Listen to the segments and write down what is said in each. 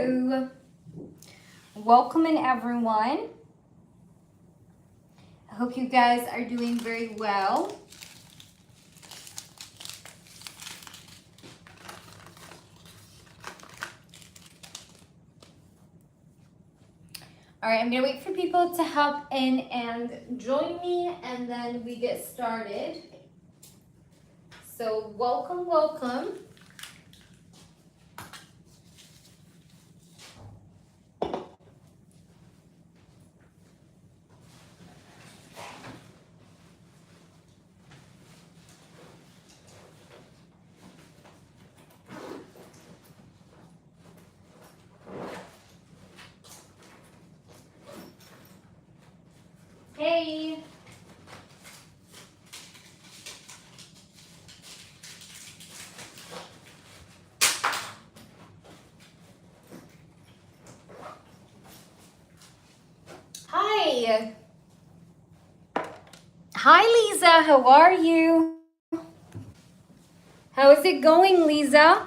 Hello. Welcome in, everyone. I hope you guys are doing very well. All right, I'm gonna wait for people to hop in and join me, and then we get started. So welcome, welcome. Hey. Hi. Hi, Lisa. How are you? How is it going, Lisa?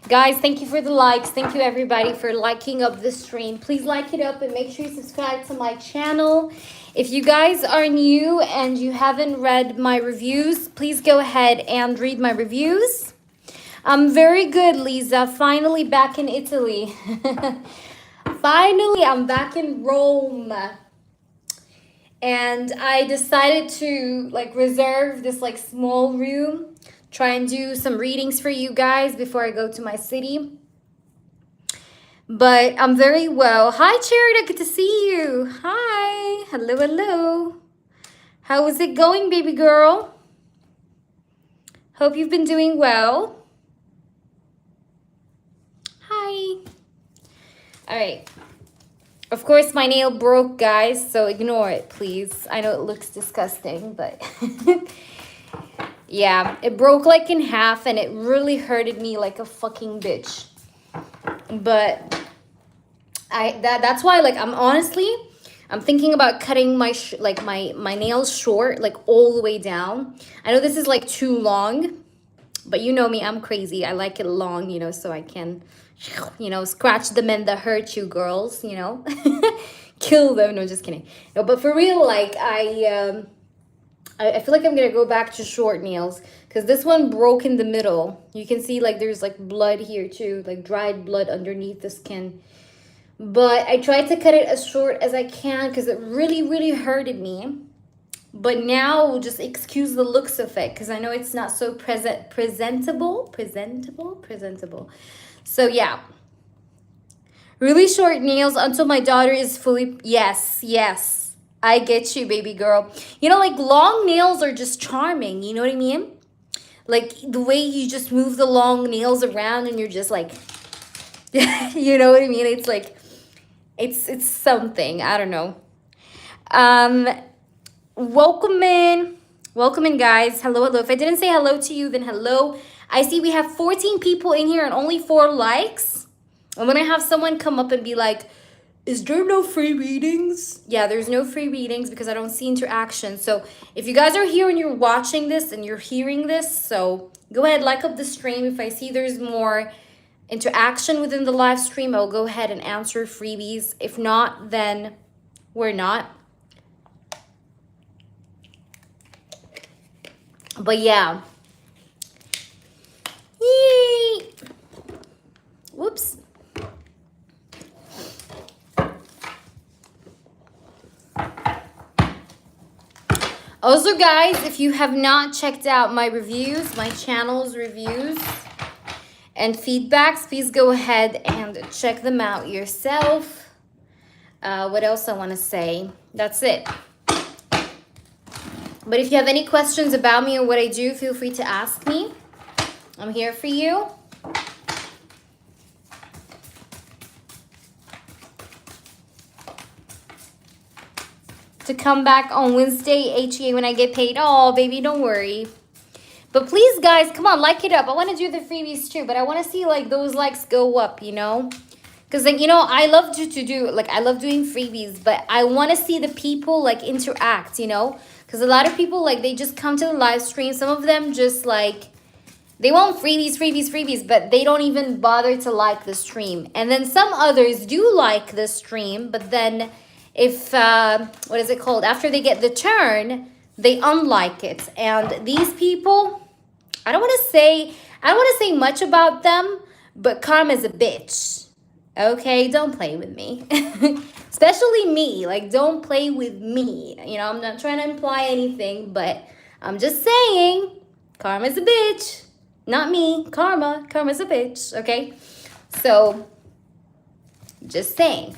Guys, thank you for the likes. Thank you, everybody, for liking up the stream. Please like it up and make sure you subscribe to my channel. If you guys are new and you haven't read my reviews, please go ahead and read my reviews. I'm very good, Lisa. Finally back in Italy. Finally, I'm back in Rome. And I decided to reserve this small room, try and do some readings for you guys before I go to my city. But I'm very well. Hi, Charity, good to see you. Hi, hello, hello. How is it going, baby girl? Hope you've been doing well. Hi. All right. Of course, my nail broke, guys, so ignore it, please. I know it looks disgusting, but yeah, it broke in half, and it really hurted me like a fucking bitch. But that's why I'm thinking about cutting my my nails short, all the way down. I know this is too long, but you know me, I'm crazy. I like it long, so I can scratch the men that hurt you, girls, kill them. No, just kidding. No, but for real, I feel like I'm gonna go back to short nails, because this one broke in the middle. You can see there's blood here too, dried blood underneath the skin. But I tried to cut it as short as I can because it really hurted me. But now we'll just excuse the looks of it, because I know it's not so presentable. So yeah, really short nails until my daughter is fully, yes, I get you, baby girl. Long nails are just charming, you know what I mean? The way you just move the long nails around and you're just you know what I mean? It's it's something, I don't know. Welcome in, guys. Hello. If I didn't say hello to you, then hello. I see we have 14 people in here and only 4 likes. I'm gonna have someone come up and be like, is there no free readings? Yeah, there's no free readings because I don't see interaction. So if you guys are here and you're watching this and you're hearing this, so go ahead, like up the stream. If I see there's more interaction within the live stream, I'll go ahead and answer freebies. If not, then we're not. But yeah. Yay! Whoops. Also, guys, if you have not checked out my reviews, my channel's reviews and feedbacks, please go ahead and check them out yourself. What else I want to say? That's it. But if you have any questions about me or what I do, feel free to ask me. I'm here for you. To come back on Wednesday, HEA, when I get paid. Oh, baby, don't worry. But please, guys, come on, like it up. I want to do the freebies too, but I want to see those likes go up, Because I love to do, I love doing freebies, but I want to see the people interact, Because a lot of people, they just come to the live stream. Some of them just They want freebies, freebies, freebies, but they don't even bother to like the stream. And then some others do like the stream, but then if, what is it called? After they get the turn, they unlike it. And these people, I don't want to say much about them, but karma's a bitch. Okay, don't play with me. Especially me. Like, don't play with me. You know, I'm not trying to imply anything, but I'm just saying, karma's a bitch. Not me, karma. Karma's a bitch, okay? So, just saying.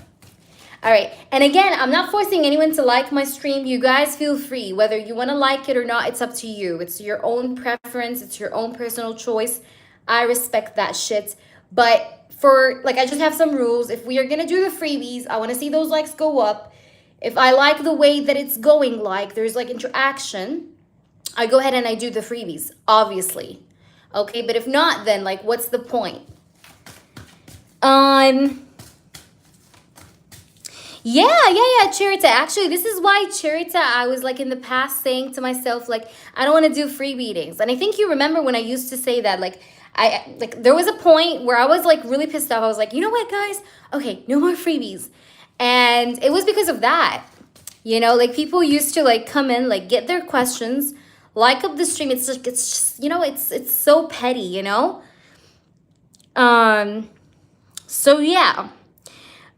All right, and again, I'm not forcing anyone to like my stream. You guys feel free. Whether you want to like it or not, it's up to you. It's your own preference. It's your own personal choice. I respect that shit. But for, like, I just have some rules. If we are going to do the freebies, I want to see those likes go up. If I like the way that it's going, like, there's, like, interaction, I go ahead and I do the freebies, obviously. Okay, but if not, then, like, what's the point? Yeah, Charita. Actually, this is why, Charita, I was, like, in the past saying to myself, like, I don't want to do free readings. And I think you remember when I used to say that, like, there was a point where I was, like, really pissed off. I was like, you know what, guys? Okay, no more freebies. And it was because of that. You know, like, people used to, like, come in, like, get their questions, like up the stream. It's like, it's just, you know, it's so petty, you know? So yeah.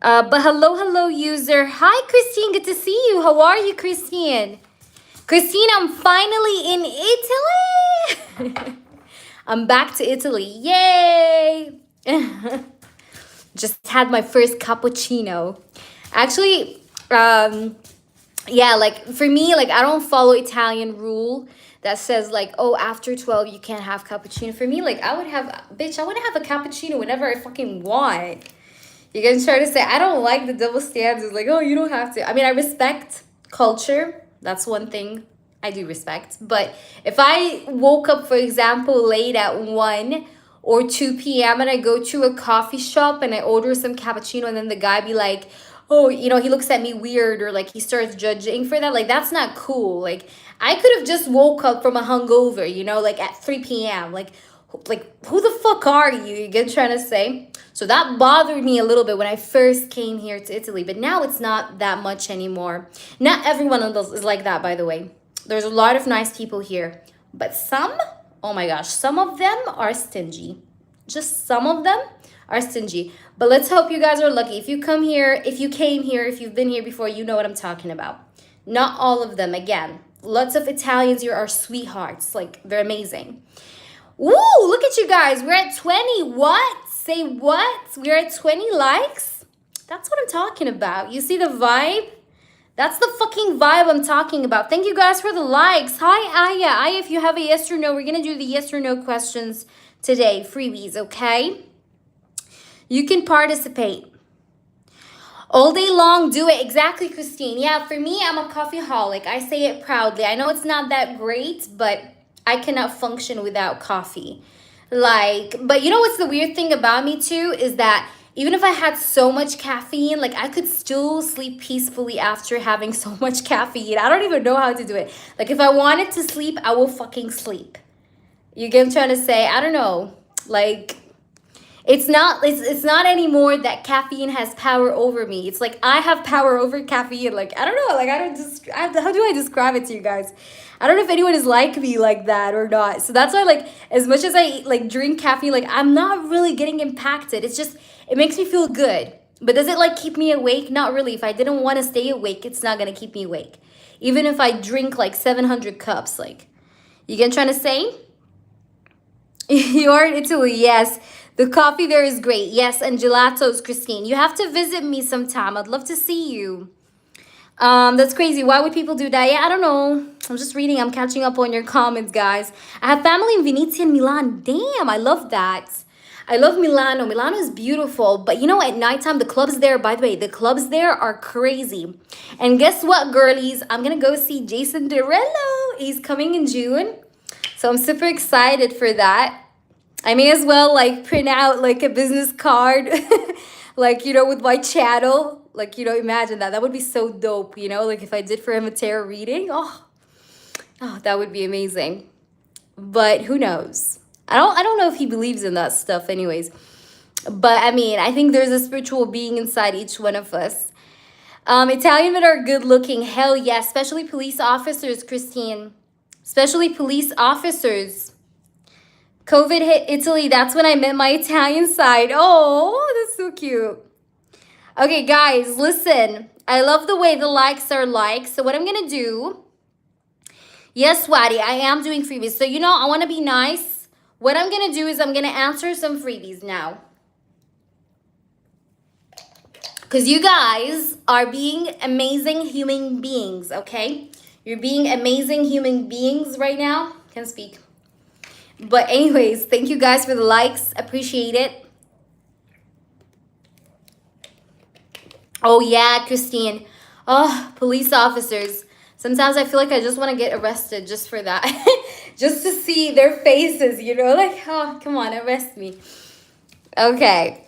But hello, user. Hi, Christine. Good to see you. How are you, Christine? Christine, I'm finally in Italy. I'm back to Italy. Yay! Just had my first cappuccino. Actually, yeah, like, for me, like, I don't follow Italian rule that says, like, oh, after 12 you can't have cappuccino. For me, like, I want to have a cappuccino whenever I fucking want. You guys try to say, I don't like the double standards, like, oh, you don't have to. I mean, I respect culture. That's one thing I do respect. But if I woke up, for example, late at 1 or 2 p.m. and I go to a coffee shop and I order some cappuccino and then the guy be like, oh, you know, he looks at me weird, or like he starts judging for that, like, that's not cool. Like, I could have just woke up from a hungover, you know, like at 3 p.m. Like who the fuck are you? You get trying to say? So that bothered me a little bit when I first came here to Italy, but now it's not that much anymore. Not everyone is like that, by the way. There's a lot of nice people here, but some, oh my gosh, some of them are stingy. Just some of them are stingy. But let's hope you guys are lucky. If you come here, if you came here, if you've been here before, you know what I'm talking about. Not all of them, again. Lots of Italians here are sweethearts. Like, they're amazing. Ooh, look at you guys. We're at 20. What? Say what? We're at 20 likes? That's what I'm talking about. You see the vibe? That's the fucking vibe I'm talking about. Thank you guys for the likes. Hi, Aya. Aya, if you have a yes or no, we're going to do the yes or no questions today. Freebies, okay? You can participate. All day long, do it. Exactly, Christine. Yeah, for me, I'm a coffeeholic. I say it proudly. I know it's not that great, but I cannot function without coffee. Like, but you know what's the weird thing about me too is that even if I had so much caffeine, like, I could still sleep peacefully after having so much caffeine. I don't even know how to do it. Like, if I wanted to sleep, I will fucking sleep. You get what I'm trying to say? I don't know. Like, it's not anymore that caffeine has power over me. It's like I have power over caffeine. Like, I don't know. Like, how do I describe it to you guys? I don't know if anyone is like me like that or not. So that's why, like, as much as I, like, drink caffeine, like, I'm not really getting impacted. It's just, it makes me feel good. But does it, like, keep me awake? Not really. If I didn't want to stay awake, it's not going to keep me awake. Even if I drink, like, 700 cups, like, you get what I'm trying to say? You are in Italy, yes. The coffee there is great. Yes, and gelatos, Christine. You have to visit me sometime. I'd love to see you. That's crazy. Why would people do that? Yeah, I don't know. I'm just reading. I'm catching up on your comments, guys. I have family in Venezia and Milan. Damn, I love that. I love Milano. Milano is beautiful. But you know, at nighttime, the clubs there, by the way, the clubs there are crazy. And guess what, girlies? I'm going to go see Jason Derulo. He's coming in June. So I'm super excited for that. I may as well, like, print out, like, a business card, like, you know, with my channel. Like, you know, imagine that. That would be so dope, you know? Like, if I did for him a tarot reading, oh, that would be amazing. But who knows? I don't know if he believes in that stuff anyways. But I mean, I think there's a spiritual being inside each one of us. Italian men are good looking. Hell yeah. Especially police officers, Christine. Especially police officers. COVID hit Italy. That's when I met my Italian side. Oh, that's so cute. Okay, guys, listen. I love the way the likes are liked. So what I'm going to do. Yes, Swati, I am doing freebies. So, you know, I want to be nice. What I'm going to do is I'm going to answer some freebies now. Because you guys are being amazing human beings, okay? You're being amazing human beings right now. Can't speak. But anyways, thank you guys for the likes. Appreciate it. Oh, yeah, Christine. Oh, police officers. Sometimes I feel like I just want to get arrested just for that. Just to see their faces, you know? Like, oh, come on, arrest me. Okay.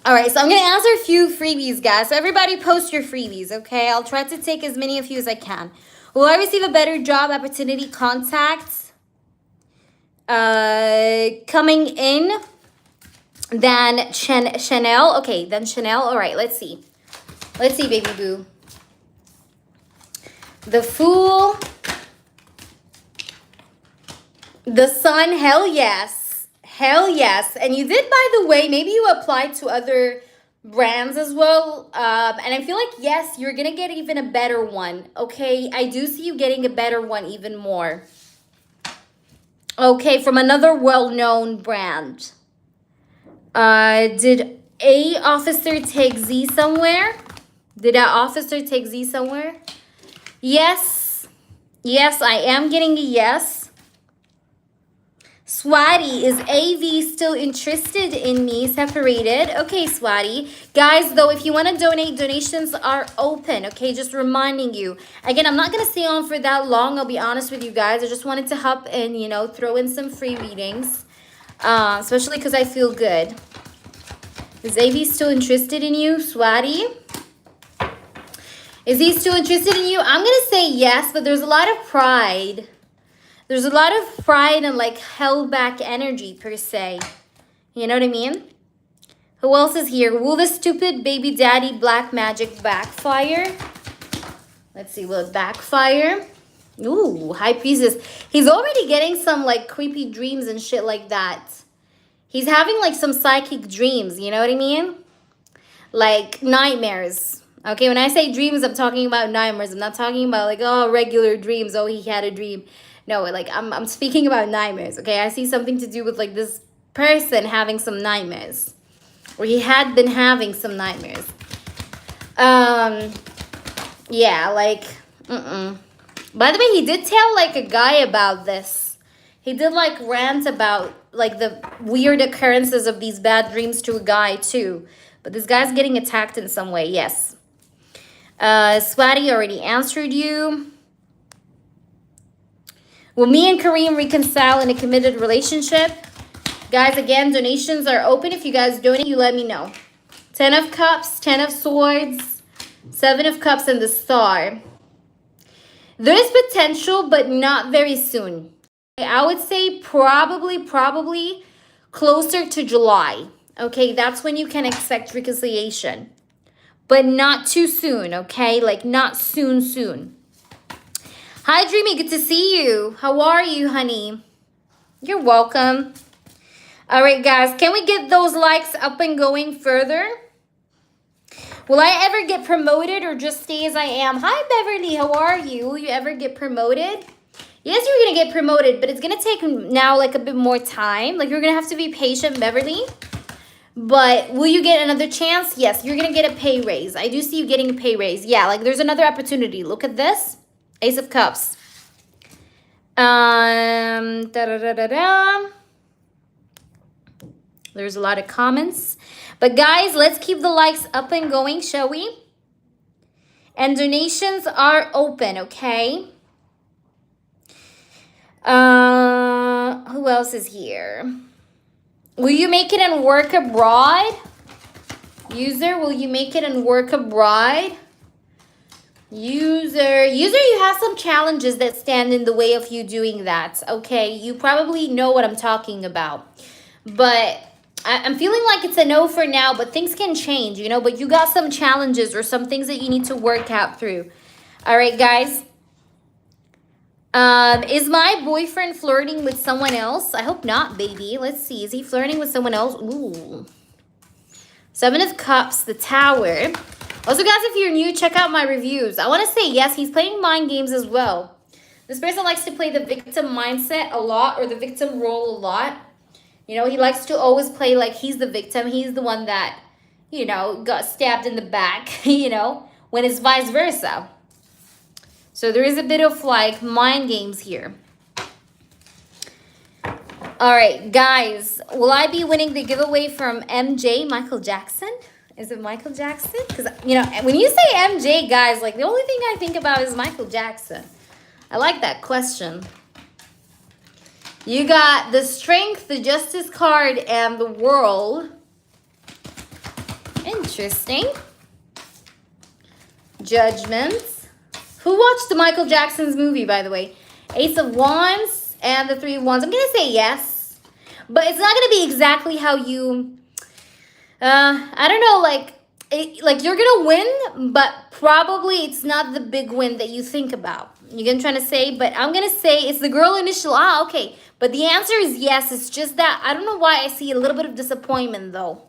All right, so I'm going to answer a few freebies, guys. So everybody post your freebies, okay? I'll try to take as many of you as I can. Will I receive a better job opportunity contacts coming in than Chanel? Okay, then Chanel. All right, let's see. Let's see, baby boo. The Fool. The Sun, hell yes. Hell yes. And you did, by the way, maybe you applied to other brands as well. And I feel like, yes, you're going to get even a better one. Okay, I do see you getting a better one even more. Okay, from another well-known brand. Did A officer take Z somewhere? Did that officer take Z somewhere? Yes. Yes, I am getting a yes. Swati, is AV still interested in me? Separated. Okay, Swati. Guys, though, if you want to donate, donations are open. Okay, just reminding you. Again, I'm not going to stay on for that long. I'll be honest with you guys. I just wanted to hop in, you know, throw in some free readings. Especially because I feel good. Is AV still interested in you, Swati? Is he still interested in you? I'm going to say yes, but there's a lot of pride. There's a lot of pride and like held back energy per se. You know what I mean? Who else is here? Will the stupid baby daddy black magic backfire? Let's see, will it backfire? Ooh, High Priestess. He's already getting some like creepy dreams and shit like that. He's having like some psychic dreams, you know what I mean? Like nightmares. Okay, when I say dreams, I'm talking about nightmares. I'm not talking about like, oh, regular dreams. Oh, he had a dream. No, like I'm speaking about nightmares. Okay, I see something to do with like this person having some nightmares. Or he had been having some nightmares. Yeah, like, By the way, he did tell like a guy about this. He did like rant about like the weird occurrences of these bad dreams to a guy too. But this guy's getting attacked in some way, yes. Swati already answered you. Will me and Kareem reconcile in a committed relationship? Guys, again, donations are open. If you guys donate, you let me know. 10 of Cups, 10 of Swords, 7 of Cups, and the Star. There is potential, but not very soon. I would say probably closer to July. Okay, that's when you can expect reconciliation. But not too soon, okay? Like, not soon. Hi, Dreamy. Good to see you. How are you, honey? You're welcome. All right, guys. Can we get those likes up and going further? Will I ever get promoted or just stay as I am? Hi, Beverly. How are you? Will you ever get promoted? Yes, you're going to get promoted, but it's going to take now, like, a bit more time. Like, you're going to have to be patient, Beverly. But will you get another chance? Yes, you're going to get a pay raise. I do see you getting a pay raise. Yeah, like there's another opportunity. Look at this. Ace of Cups. There's a lot of comments. But guys, let's keep the likes up and going, shall we? And donations are open, okay? Who else is here? Will you make it and work abroad? User, will you make it and work abroad? User, you have some challenges that stand in the way of you doing that. Okay, you probably know what I'm talking about, but I'm feeling like it's a no for now, but things can change, you know, but you got some challenges or some things that you need to work out through. All right, guys. Is my boyfriend flirting with someone else? I hope not, baby. Let's see. Is he flirting with someone else? Ooh. Seven of Cups, the Tower. Also, guys, if you're new, check out my reviews. I want to say, yes, he's playing mind games as well. This person likes to play the victim mindset a lot, or the victim role a lot. You know, he likes to always play like he's the victim. He's the one that, you know, got stabbed in the back, you know, when it's vice versa. So there is a bit of like mind games here. All right, guys, will I be winning the giveaway from MJ, Michael Jackson? Is it Michael Jackson? Because, you know, when you say MJ, guys, like the only thing I think about is Michael Jackson. I like that question. You got the Strength, the Justice card, and the World. Interesting. Judgment. Who watched the Michael Jackson's movie, by the way? Ace of Wands and the Three of Wands. I'm going to say yes. But it's not going to be exactly how you... I don't know, like you're going to win, but probably it's not the big win that you think about. You're going to try to say, but I'm going to say it's the girl initial. Ah, okay. But the answer is yes. It's just that I don't know why I see a little bit of disappointment, though.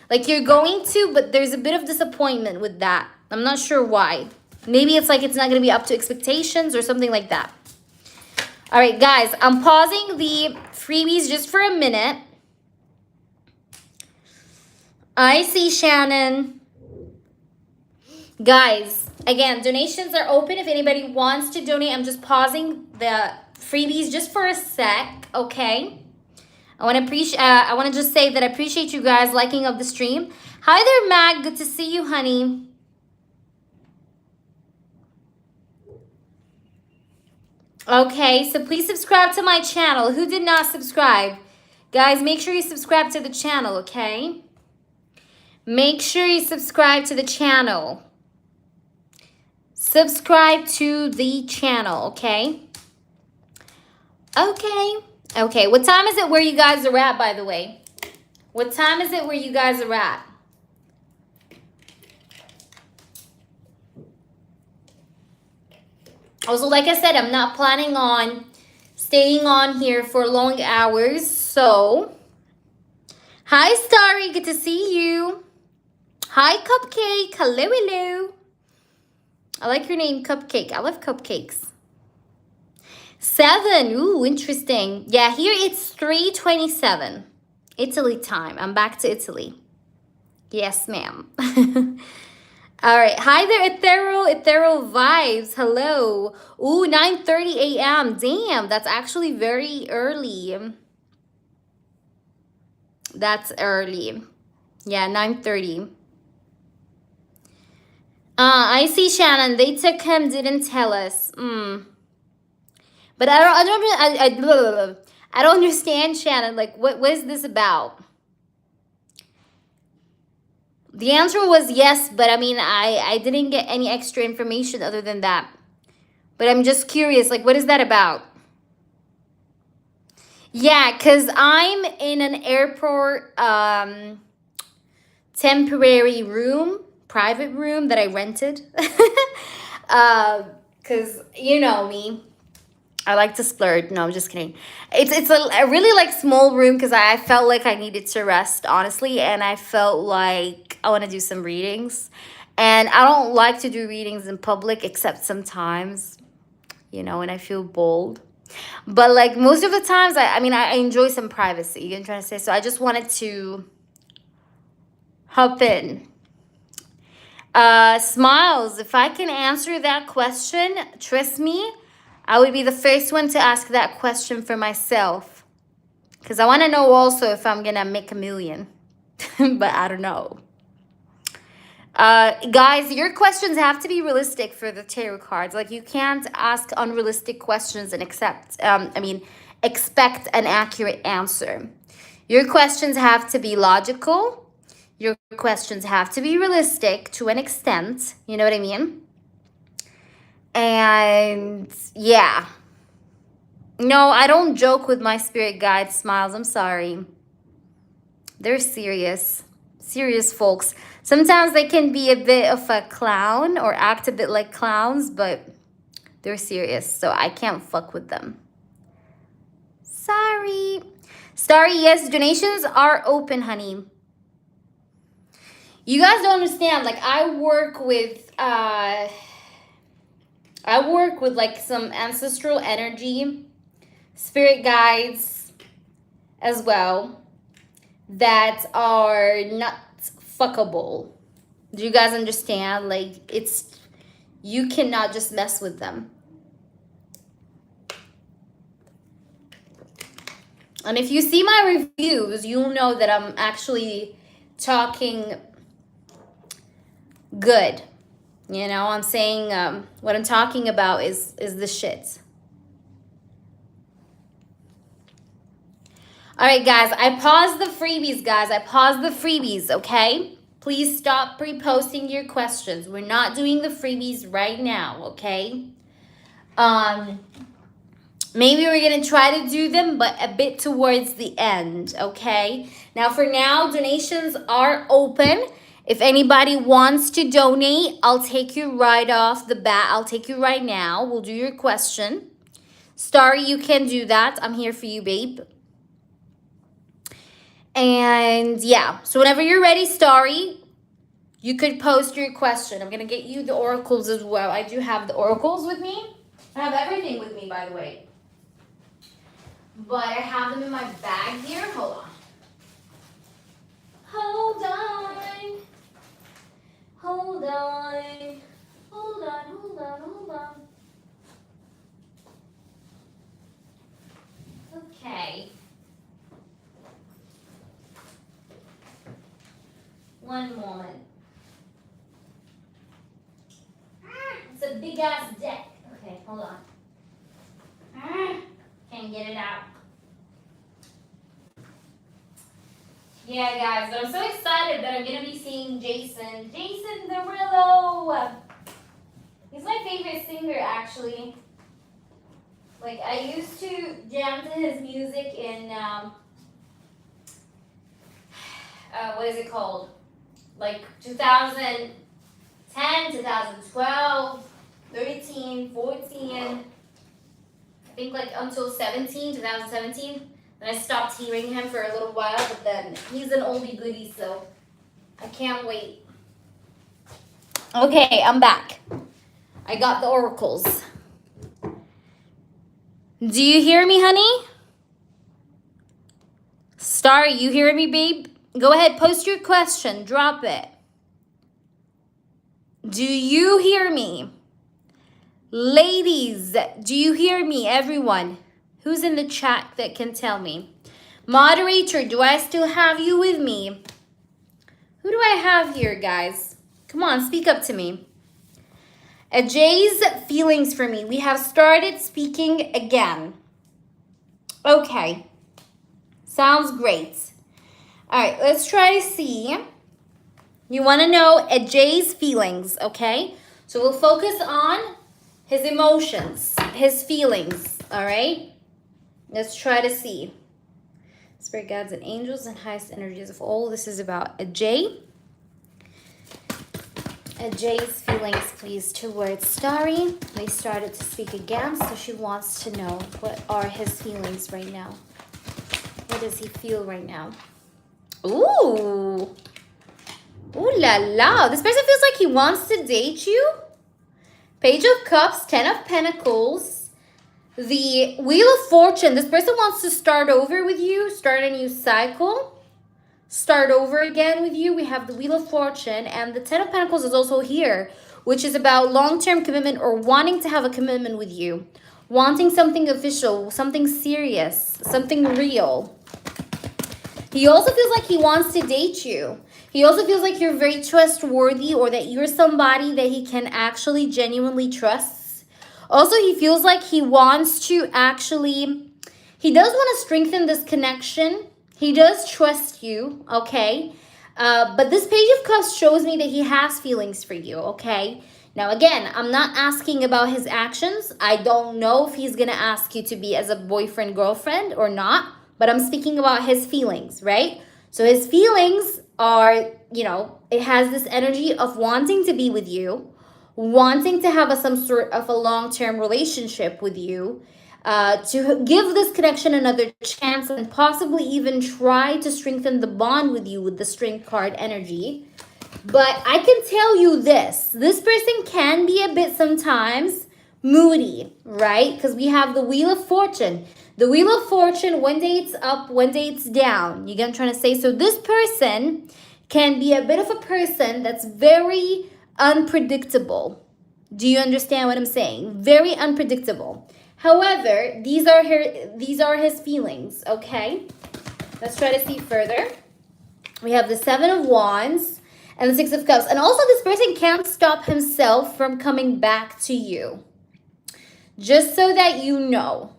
Like you're going to, but there's a bit of disappointment with that. I'm not sure why. Maybe it's like it's not going to be up to expectations or something like that. All right, guys, I'm pausing the freebies just for a minute. I see Shannon. Guys, again, donations are open. If anybody wants to donate, I'm just pausing the freebies just for a sec, okay? I want to just say that I appreciate you guys liking of the stream. Hi there, Mag. Good to see you, honey. Okay, so please subscribe to my channel. Who did not subscribe? Guys, make sure you subscribe to the channel, okay? Make sure you subscribe to the channel. Subscribe to the channel, okay? Okay, what time is it where you guys are at, by the way? What time is it where you guys are at? Also, like I said, I'm not planning on staying on here for long hours, so... Hi, Starry. Good to see you. Hi, Cupcake. Hello, hello. I like your name, Cupcake. I love cupcakes. 7. Ooh, interesting. Yeah, here it's 3:27. Italy time. I'm back to Italy. Yes, ma'am. All right. Hi there, Ethereal Vibes. Hello. Ooh, 9:30 a.m. Damn, that's actually very early. That's early. Yeah, 9:30. I see, Shannon. They took him, didn't tell us. But I don't understand, Shannon. Like, what is this about? The answer was yes, but I mean, I didn't get any extra information other than that. But I'm just curious, like, what is that about? Yeah, because I'm in an airport temporary room, private room that I rented. Because you know me. I like to splurge. No, I'm just kidding. It's a really like small room because I felt like I needed to rest, honestly. And I felt like I want to do some readings. And I don't like to do readings in public except sometimes, you know, when I feel bold. But like most of the times, I mean, I enjoy some privacy. You know what I'm trying to say? So I just wanted to hop in. Smiles, if I can answer that question, trust me, I would be the first one to ask that question for myself. Because I want to know also if I'm going to make $1 million. But I don't know. Guys, your questions have to be realistic for the tarot cards. Like, you can't ask unrealistic questions and expect an accurate answer. Your questions have to be logical. Your questions have to be realistic to an extent. You know what I mean? And yeah. No, I don't joke with my spirit guide smiles. I'm sorry. They're serious. Serious folks. Sometimes they can be a bit of a clown or act a bit like clowns, but they're serious. So I can't fuck with them. Sorry. Starry, yes, donations are open, honey. You guys don't understand. Like, I work with like some ancestral energy, spirit guides as well, that are not fuckable. Do you guys understand? Like, you cannot just mess with them. And if you see my reviews, you'll know that I'm actually talking good. You know, I'm saying what I'm talking about is the shit. All right, guys, I paused the freebies, guys. I paused the freebies, okay? Please stop pre-posting your questions. We're not doing the freebies right now, okay? Maybe we're going to try to do them, but a bit towards the end, okay? Now, for now, donations are open. If anybody wants to donate, I'll take you right off the bat. I'll take you right now. We'll do your question. Starry, you can do that. I'm here for you, babe. And yeah, so whenever you're ready, Starry, you could post your question. I'm going to get you the oracles as well. I do have the oracles with me. I have everything with me, by the way. But I have them in my bag here. Hold on. Hold on. Hold on. Hold on, hold on, hold on. Okay. One moment. It's a big ass deck. Okay, hold on. Can't get it out. Yeah, guys, I'm so excited that I'm going to be seeing Jason. Jason Derulo. He's my favorite singer, actually. Like, I used to jam to his music in, what is it called? Like 2010, 2012, 13, 14, I think like until 2017. And I stopped hearing him for a little while, but then he's an oldie goodie, so I can't wait. Okay, I'm back. I got the oracles. Do you hear me, honey? Starry, you hear me, babe? Go ahead, post your question. Drop it. Do you hear me? Ladies, do you hear me, everyone? Who's in the chat that can tell me? Moderator, do I still have you with me? Who do I have here, guys? Come on, speak up to me. Jay's feelings for me. We have started speaking again. Okay. Sounds great. All right, let's try to see. You want to know Jay's feelings, okay? So we'll focus on his emotions, his feelings, all right? Let's try to see. Spirit guides and angels and highest energies of all. This is about Jay. Jay's feelings, please, towards Starry. They started to speak again, so she wants to know what are his feelings right now. What does he feel right now? Ooh. Ooh la la. This person feels like he wants to date you. Page of Cups, 10 of Pentacles. The Wheel of Fortune. This person wants to start over with you, start a new cycle. Start over again with you. We have the Wheel of Fortune, and the 10 of Pentacles is also here, which is about long-term commitment or wanting to have a commitment with you. Wanting something official, something serious, something real. He also feels like he wants to date you. He also feels like you're very trustworthy, or that you're somebody that he can actually genuinely trust. Also, he feels like he wants to actually, he does want to strengthen this connection. He does trust you, okay? But this Page of Cups shows me that he has feelings for you, okay? Now, again, I'm not asking about his actions. I don't know if he's going to ask you to be as a boyfriend, girlfriend or not, but I'm speaking about his feelings, right? So his feelings are, you know, it has this energy of wanting to be with you, wanting to have some sort of a long-term relationship with you, to give this connection another chance and possibly even try to strengthen the bond with you with the strength card energy. But I can tell you this person can be a bit sometimes moody, right? Because we have the Wheel of Fortune. The Wheel of Fortune, one day it's up, one day it's down. You get what I'm trying to say? So this person can be a bit of a person that's very unpredictable. Do you understand what I'm saying? Very unpredictable. However, these are his feelings, okay? Let's try to see further. We have the Seven of Wands and the Six of Cups. And also this person can't stop himself from coming back to you. Just so that you know.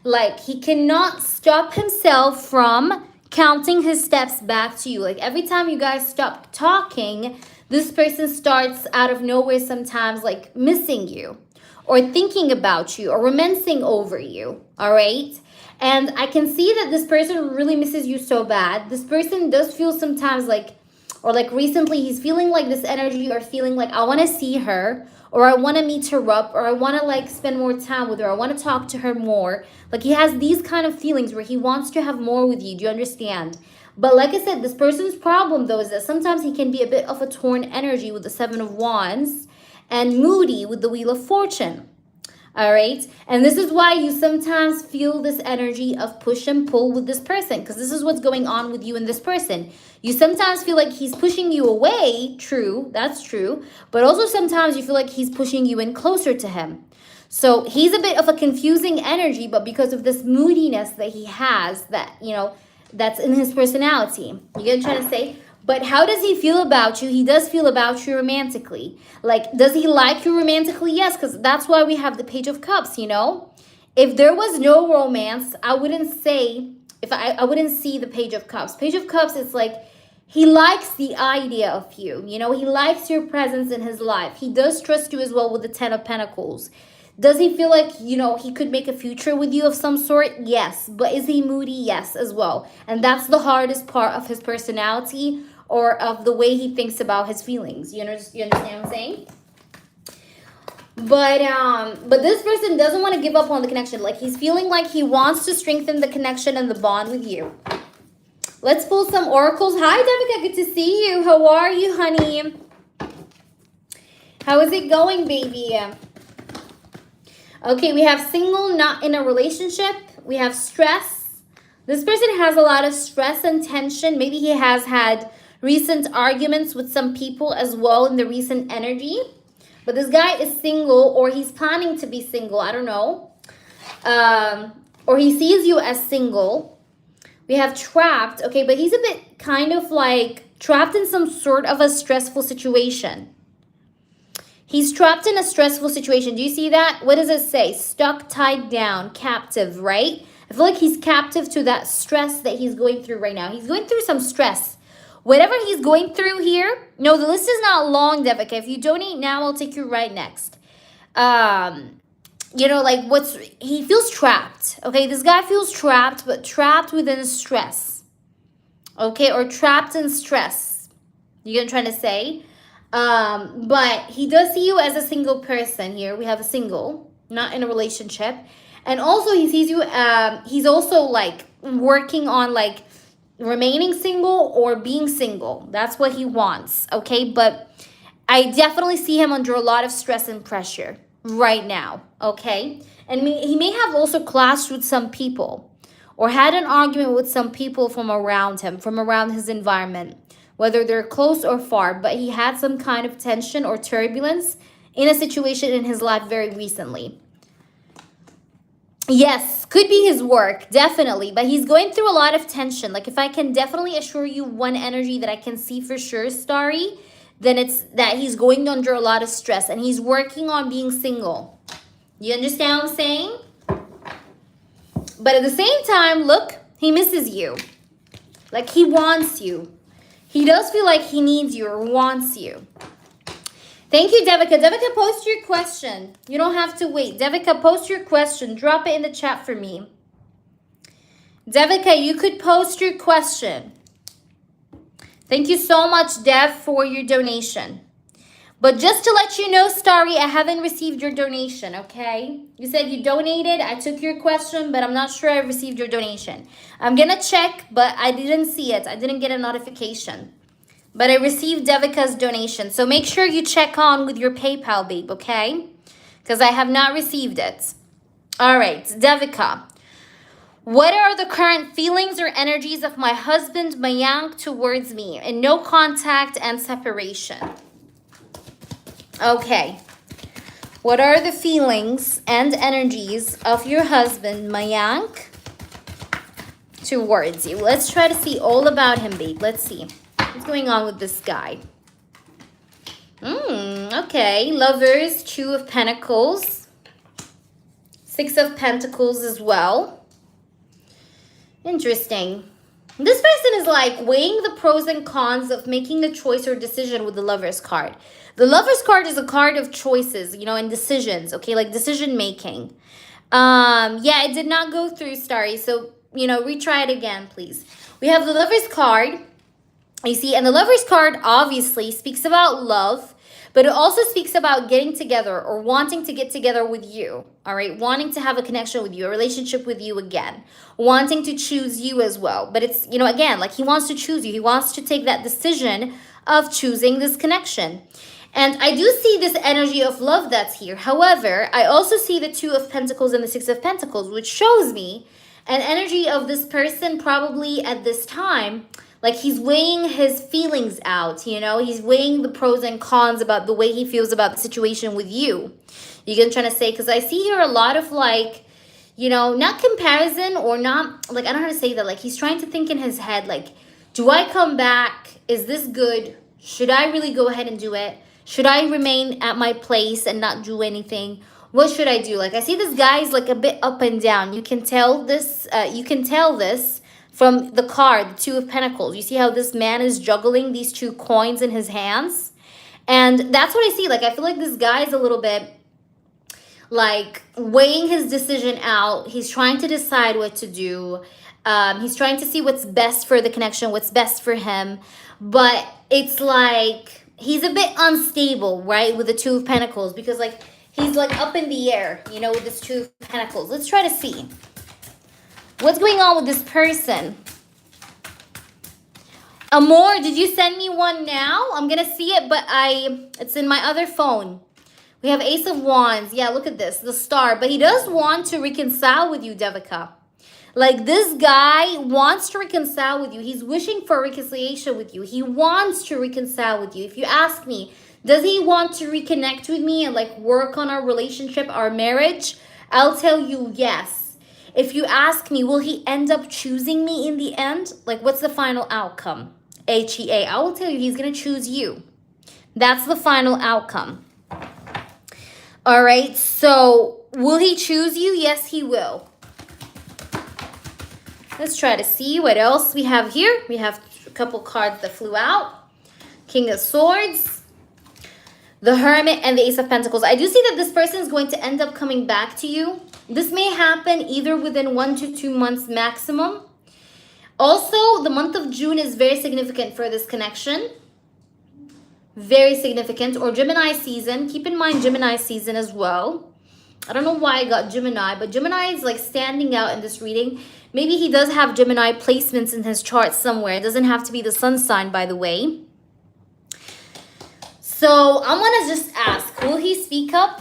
Like, he cannot stop himself from counting his steps back to you. Like, every time you guys stop talking, this person starts out of nowhere sometimes, like, missing you or thinking about you or reminiscing over you, all right? And I can see that this person really misses you so bad. This person does feel sometimes like, or like recently, he's feeling like this energy or feeling like, I want to see her, or I want to meet her up, or I want to like spend more time with her. I want to talk to her more. Like, he has these kind of feelings where he wants to have more with you. Do you understand? But like I said, this person's problem though is that sometimes he can be a bit of a torn energy with the Seven of Wands and moody with the Wheel of Fortune. All right. And this is why you sometimes feel this energy of push and pull with this person, because this is what's going on with you and this person. You sometimes feel like he's pushing you away. True. That's true. But also sometimes you feel like he's pushing you in closer to him. So he's a bit of a confusing energy, but because of this moodiness that he has, that, you know, that's in his personality. You get what I'm trying to say? But how does he feel about you? He does feel about you romantically. Like, does he like you romantically? Yes, because that's why we have the Page of Cups, you know? If there was no romance, I wouldn't say, I wouldn't see the Page of Cups. Page of Cups, it's like, he likes the idea of you. You know, he likes your presence in his life. He does trust you as well with the Ten of Pentacles. Does he feel like, you know, he could make a future with you of some sort? Yes. But is he moody? Yes, as well. And that's the hardest part of his personality, or of the way he thinks about his feelings. You understand what I'm saying? But this person doesn't want to give up on the connection. Like, he's feeling like he wants to strengthen the connection and the bond with you. Let's pull some oracles. Hi, Devika. Good to see you. How are you, honey? How is it going, baby? Okay, we have single, not in a relationship. We have stress. This person has a lot of stress and tension. Maybe he has had recent arguments with some people as well in the recent energy. But this guy is single, or he's planning to be single. I don't know. Or he sees you as single. We have trapped. Okay, but he's a bit kind of like trapped in some sort of a stressful situation. He's trapped in a stressful situation. Do you see that? What does it say? Stuck, tied down, captive, right? I feel like he's captive to that stress that he's going through right now. He's going through some stress. Whatever he's going through here. No, the list is not long, Devika. If you donate now, I'll take you right next. You know, like he feels trapped. Okay, this guy feels trapped, but trapped within stress. Okay, or trapped in stress. You get what I'm trying to say? But he does see you as a single person here. We have a single, not in a relationship. And also he sees you, he's also like working on like remaining single or being single. That's what he wants, okay? But I definitely see him under a lot of stress and pressure right now, okay? And he may have also clashed with some people or had an argument with some people from around him, from around his environment, whether they're close or far. But he had some kind of tension or turbulence in a situation in his life very recently. Yes, could be his work, definitely. But he's going through a lot of tension. Like, if I can definitely assure you one energy that I can see for sure, Starry, then it's that he's going under a lot of stress and he's working on being single. You understand what I'm saying? But at the same time, look, he misses you. Like, he wants you. He does feel like he needs you or wants you. Thank you, Devika. Devika, post your question. You don't have to wait. Devika, post your question. Drop it in the chat for me. Devika, you could post your question. Thank you so much, Dev, for your donation. But just to let you know, Starry, I haven't received your donation, okay? You said you donated. I took your question, but I'm not sure I received your donation. I'm going to check, but I didn't see it. I didn't get a notification. But I received Devika's donation. So make sure you check on with your PayPal, babe, okay? Because I have not received it. All right, Devika. What are the current feelings or energies of my husband, Mayank, towards me in no contact and separation? Okay. What are the feelings and energies of your husband, Mayank, towards you? Let's try to see all about him, babe. Let's see. What's going on with this guy? Okay. Lovers, Two of Pentacles. Six of Pentacles as well. Interesting. This person is like weighing the pros and cons of making a choice or decision with the Lover's card. The Lover's card is a card of choices, you know, and decisions, okay? Like decision making. Yeah, it did not go through, Starry. So, you know, retry it again, please. We have the Lover's card. You see, and the Lover's card obviously speaks about love, but it also speaks about getting together or wanting to get together with you, all right? Wanting to have a connection with you, a relationship with you again. Wanting to choose you as well. But it's, you know, again, like he wants to choose you. He wants to take that decision of choosing this connection. And I do see this energy of love that's here. However, I also see the Two of Pentacles and the Six of Pentacles, which shows me an energy of this person probably at this time. Like he's weighing his feelings out, you know, he's weighing the pros and cons about the way he feels about the situation with you. You get what I'm trying to say? Because I see here a lot of like, you know, not comparison or not, like, I don't know how to say that. Like he's trying to think in his head, like, do I come back? Is this good? Should I really go ahead and do it? Should I remain at my place and not do anything? What should I do? Like I see this guy is like a bit up and down. You can tell this, from the card, the Two of Pentacles. You see how this man is juggling these two coins in his hands? And that's what I see. Like, I feel like this guy is a little bit, like, weighing his decision out. He's trying to decide what to do. He's trying to see what's best for the connection, what's best for him. But it's like, he's a bit unstable, right, with the Two of Pentacles. Because, like, he's, like, up in the air, you know, with this Two of Pentacles. Let's try to see. What's going on with this person? Amor, did you send me one now? I'm going to see it, but it's in my other phone. We have Ace of Wands. Yeah, look at this. The Star. But he does want to reconcile with you, Devika. Like, this guy wants to reconcile with you. He's wishing for reconciliation with you. He wants to reconcile with you. If you ask me, does he want to reconnect with me and, like, work on our relationship, our marriage? I'll tell you yes. If you ask me, will he end up choosing me in the end? Like, what's the final outcome? HEA. I will tell you, he's going to choose you. That's the final outcome. All right. So, will he choose you? Yes, he will. Let's try to see what else we have here. We have a couple cards that flew out. King of Swords, the Hermit, and the Ace of Pentacles. I do see that this person is going to end up coming back to you. This may happen either within 1 to 2 months maximum. Also, the month of June is very significant for this connection. Very significant. Or Gemini season. Keep in mind Gemini season as well. I don't know why I got Gemini, but Gemini is like standing out in this reading. Maybe he does have Gemini placements in his chart somewhere. It doesn't have to be the sun sign, by the way. So I'm going to just ask, will he speak up?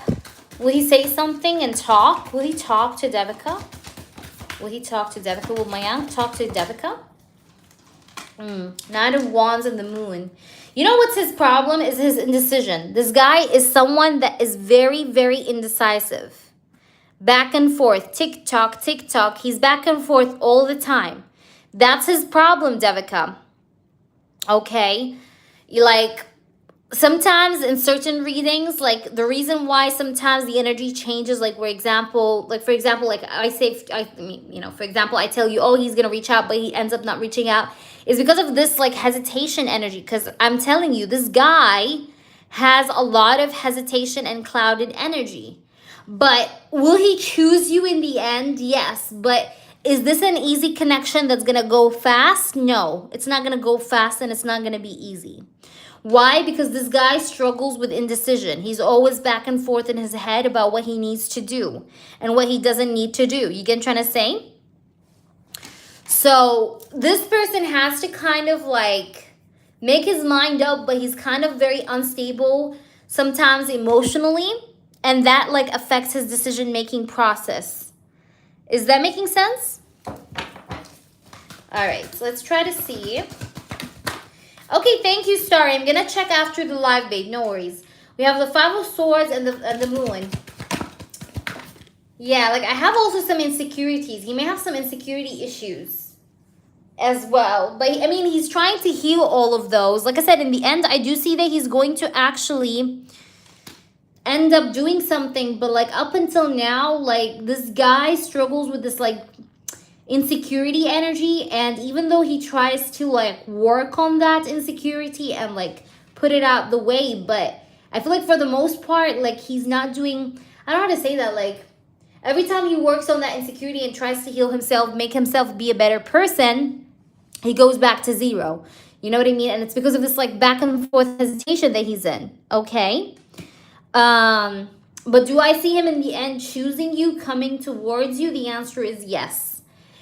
Will he say something and talk? Will he talk to Devika? Will he talk to Devika? Will Mayank talk to Devika? Knight of Wands and the Moon. You know what's his problem? Is his indecision. This guy is someone that is very, very indecisive. Back and forth. Tick tock, tick tock. He's back and forth all the time. That's his problem, Devika. Okay? Like, sometimes in certain readings, like the reason why sometimes the energy changes, like for example, like I say, for example, I tell you, oh, he's going to reach out, but he ends up not reaching out, is because of this like hesitation energy. Because I'm telling you, this guy has a lot of hesitation and clouded energy. But will he choose you in the end? Yes. But is this an easy connection that's going to go fast? No, it's not going to go fast and it's not going to be easy. Why? Because this guy struggles with indecision. He's always back and forth in his head about what he needs to do and what he doesn't need to do. You get what I'm trying to say? So this person has to kind of like make his mind up, but he's kind of very unstable sometimes emotionally, and that like affects his decision-making process. Is that making sense? All right, so let's try to see. Okay, thank you, Starry. I'm gonna check after the live, babe. No worries. We have the Five of Swords and the Moon. Yeah, like I have also some insecurities. He may have some insecurity issues as well. But I mean, he's trying to heal all of those. Like I said, in the end, I do see that he's going to actually end up doing something. But like up until now, like this guy struggles with this like insecurity energy. And even though he tries to like work on that insecurity and like put it out the way, but I feel like for the most part, like he's not doing, I don't know how to say that, like every time he works on that insecurity and tries to heal himself, make himself be a better person, he goes back to zero. You know what I mean? And it's because of this like back and forth hesitation that he's in. Okay. But do I see him in the end choosing you, coming towards you? The answer is yes.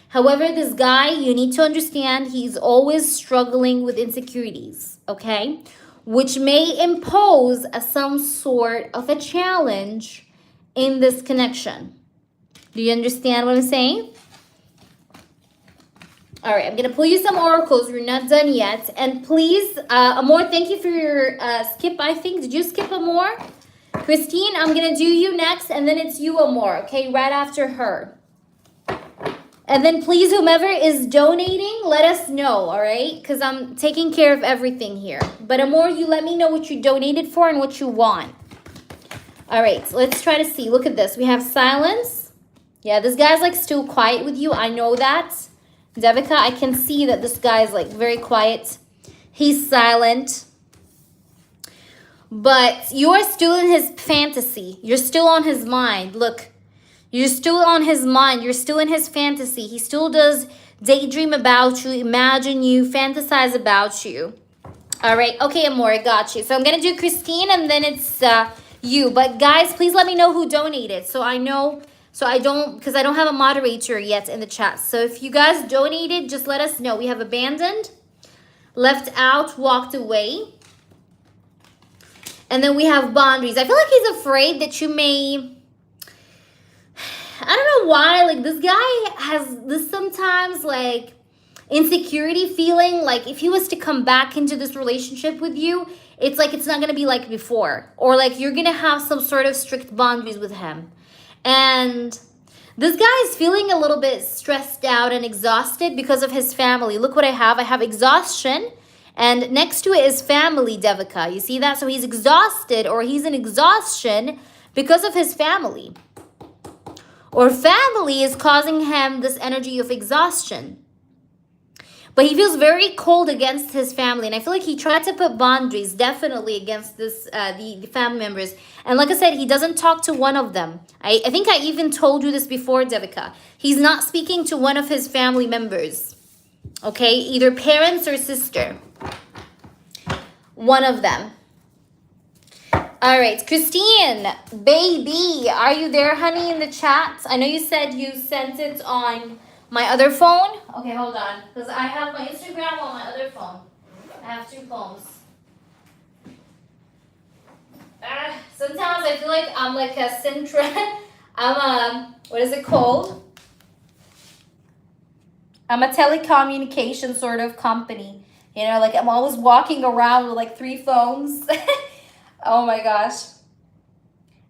However, this guy, you need to understand, he's always struggling with insecurities. Okay. Which may impose some sort of a challenge in this connection. Do you understand what I'm saying? All right, I'm going to pull you some oracles. We're not done yet. And please, Amor, thank you for your skip, I think. Did you skip Amor? Christine, I'm going to do you next, and then it's you, Amor, okay? Right after her. And then please, whomever is donating, let us know, all right? Because I'm taking care of everything here. But Amor, you let me know what you donated for and what you want. All right, so let's try to see. Look at this. We have silence. Yeah, this guy's like still quiet with you. I know that. Devika, I can see that this guy's like very quiet. He's silent. But you're still in his fantasy. You're still on his mind. Look, you're still on his mind. You're still in his fantasy. He still does daydream about you, imagine you, fantasize about you. All right. Okay, Amor, I got you. So I'm going to do Christine and then it's you. But guys, please let me know who donated so I know. So I don't, because I don't have a moderator yet in the chat. So if you guys donated, just let us know. We have abandoned, left out, walked away. And then we have boundaries. I feel like he's afraid that you may, I don't know why, like this guy has this sometimes like insecurity feeling. Like if he was to come back into this relationship with you, it's like it's not going to be like before. Or like you're going to have some sort of strict boundaries with him. And this guy is feeling a little bit stressed out and exhausted because of his family. Look what I have. I have exhaustion. And next to it is family, Devika. You see that? So he's exhausted or he's in exhaustion because of his family. Or family is causing him this energy of exhaustion. But he feels very cold against his family. And I feel like he tried to put boundaries definitely against this the family members. And like I said, he doesn't talk to one of them. I think I even told you this before, Devika. He's not speaking to one of his family members. Okay? Either parents or sister. One of them. All right. Christine, baby, are you there, honey, in the chat? I know you said you sent it on my other phone. Okay, hold on. Because I have my Instagram on my other phone. I have two phones. Sometimes I feel like I'm like a Sintra. What is it called? I'm a telecommunication sort of company. You know, like I'm always walking around with like 3 phones. Oh my gosh.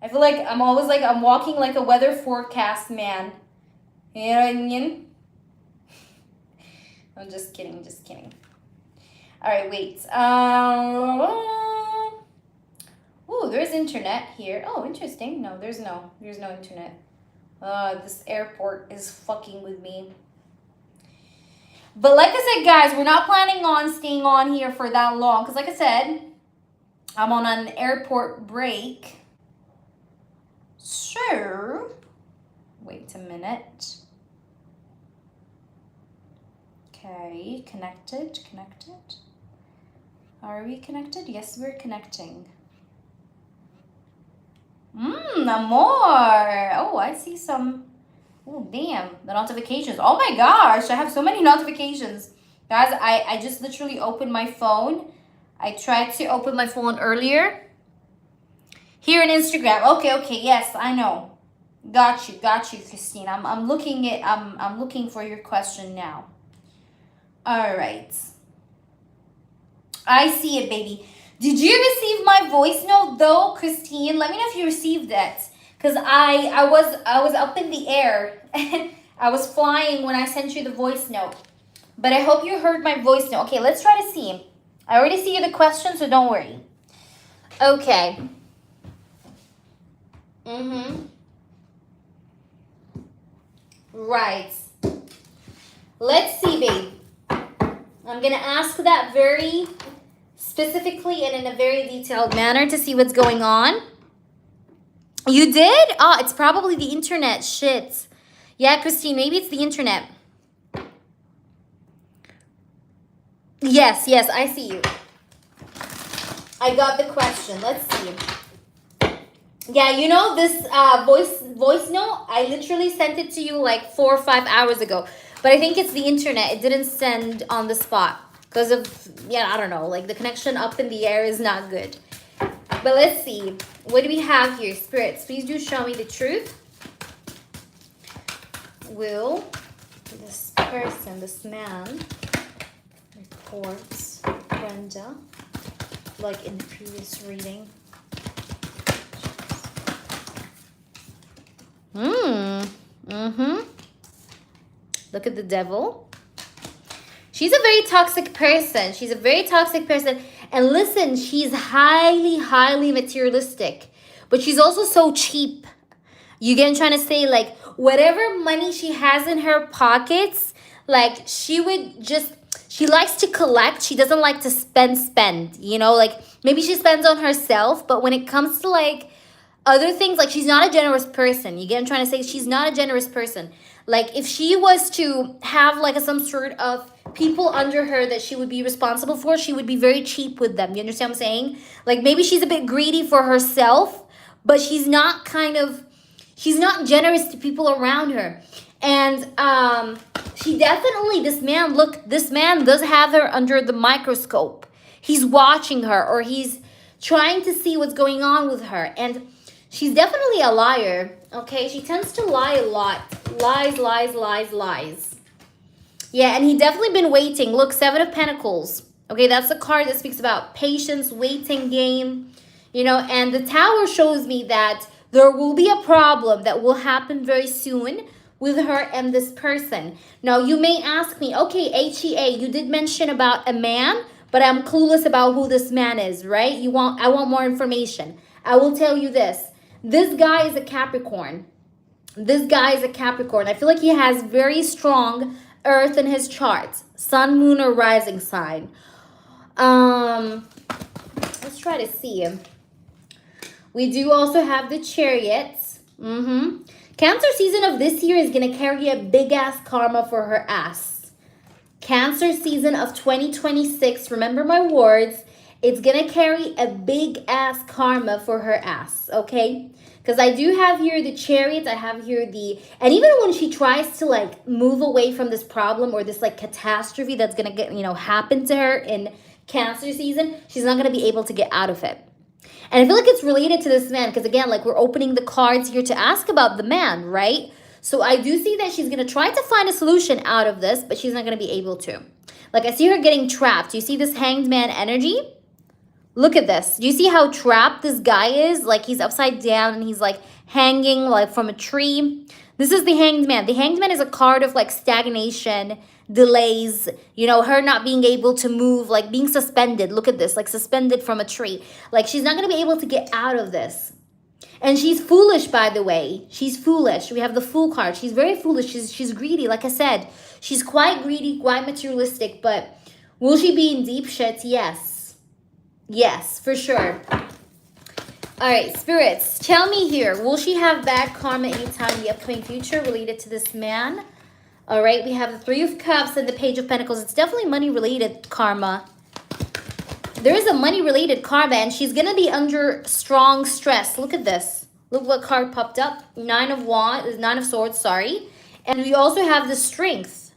I feel like I'm always like, I'm walking like a weather forecast man. You know what I mean? I'm just kidding, just kidding. All right, wait. Ooh, there's internet here. Oh, interesting. No, there's no internet. This airport is fucking with me. But like I said, guys, we're not planning on staying on here for that long. Because like I said, I'm on an airport break. So, wait a minute. Okay, connected. Are we connected? Yes, we're connecting. Amor. Oh, I see some. Oh, damn. The notifications. Oh my gosh, I have so many notifications. Guys, I just literally opened my phone. I tried to open my phone earlier. Here in Instagram. Okay, yes, I know. Got you, Christine. I'm looking for your question now. All right. I see it, baby. Did you receive my voice note though, Christine? Let me know if you received it. Cause I was up in the air and I was flying when I sent you the voice note. But I hope you heard my voice note. Okay, let's try to see. I already see the question, so don't worry. Okay. Right. Let's see, babe. I'm gonna ask that very specifically and in a very detailed manner to see what's going on. You did? Oh, it's probably the internet. Shit. Yeah, Christine, maybe it's the internet. Yes, I see you. I got the question. Let's see. Yeah, you know this voice note, I literally sent it to you like 4 or 5 hours ago. But I think it's the internet. It didn't send on the spot. Because of, yeah, I don't know. Like the connection up in the air is not good. But let's see. What do we have here? Spirits, please do show me the truth. Will this person, this man, report Brenda, like in the previous reading? Look at the devil. She's a very toxic person. And listen, she's highly materialistic. But she's also so cheap. You get what I'm trying to say? Like, whatever money she has in her pockets, like, she likes to collect. She doesn't like to spend. You know, like, maybe she spends on herself. But when it comes to, like, other things, like, she's not a generous person. You get what I'm trying to say? She's not a generous person. Like, if she was to have, like, some sort of people under her that she would be responsible for, she would be very cheap with them. You understand what I'm saying? Like, maybe she's a bit greedy for herself, but she's not generous to people around her. And she definitely, this man does have her under the microscope. He's watching her, or he's trying to see what's going on with her. And she's definitely a liar, okay? She tends to lie a lot. Lies. Yeah, and he definitely been waiting. Look, 7 of Pentacles. Okay, that's the card that speaks about patience, waiting game. You know, and the Tower shows me that there will be a problem that will happen very soon with her and this person. Now, you may ask me, okay, HEA, you did mention about a man, but I'm clueless about who this man is, right? I want more information. I will tell you this. This guy is a Capricorn. I feel like he has very strong Earth in his chart. Sun, moon, or rising sign. Let's try to see. We do also have the Chariots. Cancer season of this year is going to carry a big-ass karma for her ass. Cancer season of 2026, remember my words, it's going to carry a big-ass karma for her ass, okay? Because I do have here the Chariots, I have here and even when she tries to, like, move away from this problem or this, like, catastrophe that's going to happen to her in Cancer season, she's not going to be able to get out of it. And I feel like it's related to this man because, again, like, we're opening the cards here to ask about the man, right? So I do see that she's going to try to find a solution out of this, but she's not going to be able to. Like, I see her getting trapped. You see this Hanged Man energy? Look at this. Do you see how trapped this guy is? Like, he's upside down and he's, like, hanging, like, from a tree. This is the Hanged Man. The Hanged Man is a card of, like, stagnation, delays, you know, her not being able to move, like, being suspended. Look at this, like, suspended from a tree. Like, she's not going to be able to get out of this. And she's foolish, by the way. She's foolish. We have the Fool card. She's very foolish. She's greedy, like I said. She's quite greedy, quite materialistic. But will she be in deep shit? Yes. Yes, for sure. All right, spirits, tell me here. Will she have bad karma anytime in the upcoming future related to this man? All right, we have the Three of Cups and the Page of Pentacles. It's definitely money-related karma. There is a money-related karma, and she's going to be under strong stress. Look at this. Look what card popped up. Nine of Swords, sorry. And we also have the Strength.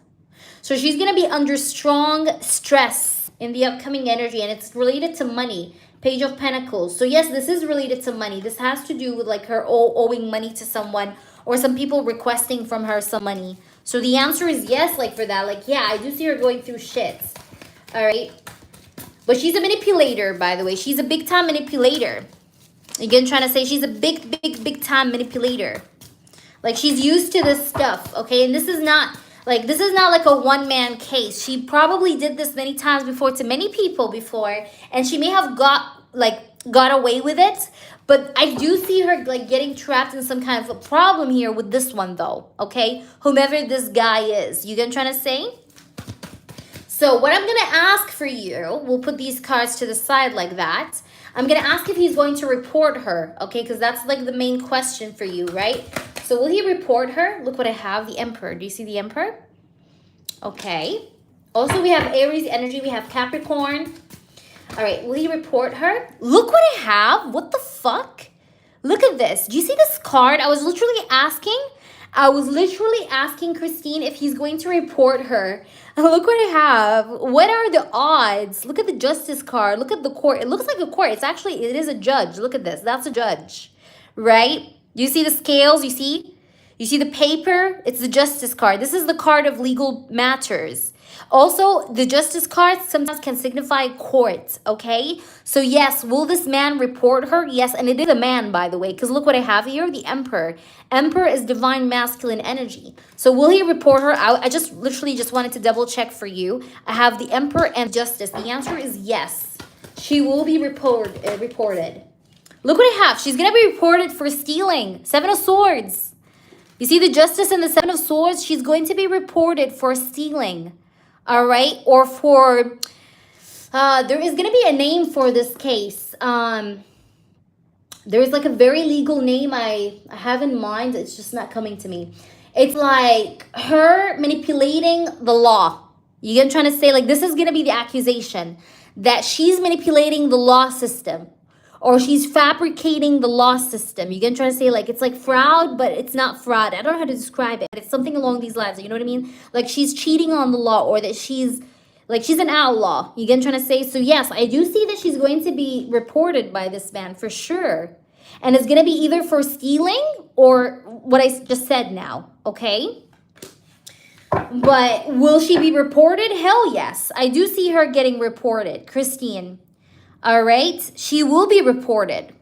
So she's going to be under strong stress in the upcoming energy, and it's related to money. Page of Pentacles. So yes, this is related to money. This has to do with like her owing money to someone, or some people requesting from her some money. So the answer is yes, like for that. Like, yeah, I do see her going through shit. All right. But she's a manipulator, by the way. She's a big-time manipulator. Again, trying to say she's a big-time manipulator. Like, she's used to this stuff, okay? And this is not like a one-man case. She probably did this many times before to many people before. And she may have got away with it. But I do see her like getting trapped in some kind of a problem here with this one, though, okay? Whomever this guy is. You get what I'm trying to say? So what I'm going to ask for you, we'll put these cards to the side like that. I'm going to ask if he's going to report her, okay? Because that's like the main question for you, right? So will he report her? Look what I have, the Emperor. Do you see the Emperor? Okay. Also, we have Aries energy. We have Capricorn. All right, will he report her? Look what I have. What the fuck? Look at this. Do you see this card? I was literally asking Christine if he's going to report her. Look what I have. What are the odds? Look at the Justice card. Look at the court. It looks like a court. It is a judge. Look at this. That's a judge, right? You see the scales? You see the paper? It's the Justice card. This is the card of legal matters. Also, the Justice card sometimes can signify court, okay? So yes, will this man report her? Yes, and it is a man, by the way, because look what I have here, the Emperor. Emperor is divine masculine energy. So will he report her? I literally just wanted to double check for you. I have the Emperor and Justice. The answer is yes. She will be reported. Look what I have. She's going to be reported for stealing. Seven of Swords. You see the Justice and the Seven of Swords? She's going to be reported for stealing. All right, or for, there is going to be a name for this case. There is like a very legal name I have in mind. It's just not coming to me. It's like her manipulating the law. You get what I'm trying to say? Like, this is going to be the accusation that she's manipulating the law system, or she's fabricating the law system. You get what I'm trying to say? Like, it's like fraud, but it's not fraud. I don't know how to describe it. It's something along these lines. You know what I mean? Like, she's cheating on the law, or that she's an outlaw. You get what I'm trying to say? So, yes, I do see that she's going to be reported by this man for sure. And it's going to be either for stealing or what I just said now, okay? But will she be reported? Hell yes. I do see her getting reported. Christine. All right, she will be reported.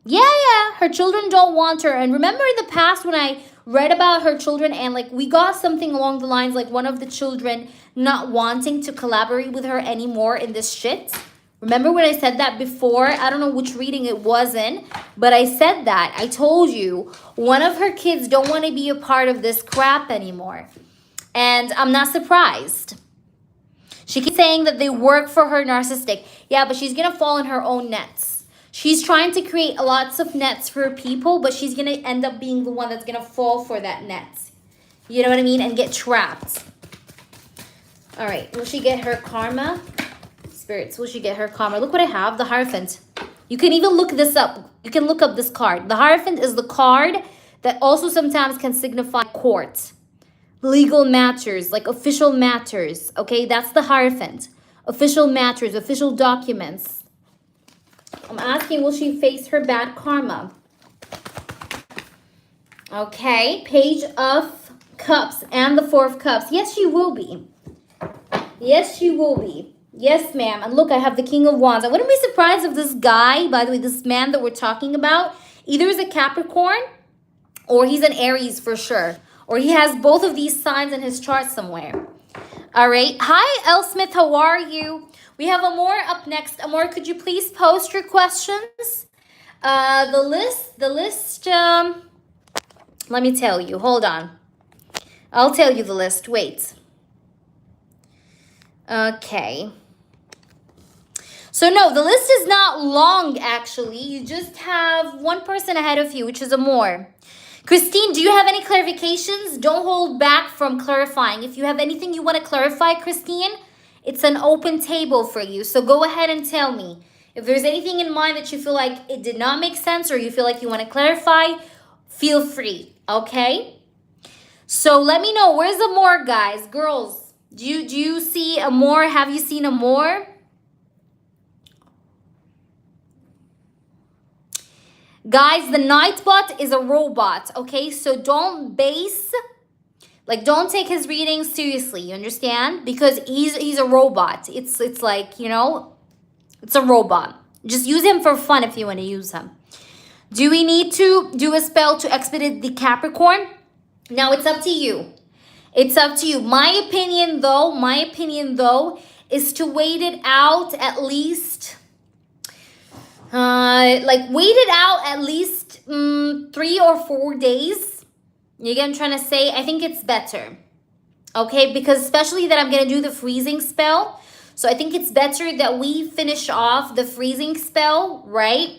Yeah, her children don't want her. And remember in the past when I read about her children and like we got something along the lines like one of the children not wanting to collaborate with her anymore in this shit? Remember when I said that before? I don't know which reading it was in, but I said that. I told you one of her kids don't want to be a part of this crap anymore. And I'm not surprised. She keeps saying that they work for her narcissistic. Yeah, but she's going to fall in her own nets. She's trying to create lots of nets for people, but she's going to end up being the one that's going to fall for that net. You know what I mean? And get trapped. All right. Will she get her karma? Spirits, will she get her karma? Look what I have. The Hierophant. You can even look this up. You can look up this card. The Hierophant is the card that also sometimes can signify court. Legal matters, like official matters, okay? That's the Hierophant. Official matters, official documents. I'm asking, will she face her bad karma? Okay, Page of Cups and the Four of Cups. Yes, she will be. Yes, she will be. Yes, ma'am. And look, I have the King of Wands. I wouldn't be surprised if this guy, by the way, this man that we're talking about, either is a Capricorn or he's an Aries for sure. Or he has both of these signs in his chart somewhere. All right. Hi, L. Smith. How are you? We have Amor up next. Amor, could you please post your questions? The list, let me tell you. Hold on. I'll tell you the list. Wait. Okay. So no, the list is not long actually. You just have one person ahead of you, which is Amor. Christine, do you have any clarifications? Don't hold back from clarifying. If you have anything you want to clarify, Christine, it's an open table for you. So go ahead and tell me. If there's anything in mind that you feel like it did not make sense or you feel like you want to clarify, feel free, okay? So let me know. Where's Amor, guys? Girls, do you see Amor? Have you seen Amor? Guys, the Nightbot is a robot, okay? So don't take his readings seriously, you understand? Because he's a robot. It's like, you know, it's a robot. Just use him for fun if you want to use him. Do we need to do a spell to expedite the Capricorn? Now it's up to you. It's up to you. My opinion though, is to wait it out at least, wait it out at least 3 or 4 days. You get what I'm trying to say? I think it's better. Okay, because especially that I'm going to do the freezing spell. So I think it's better that we finish off the freezing spell, right?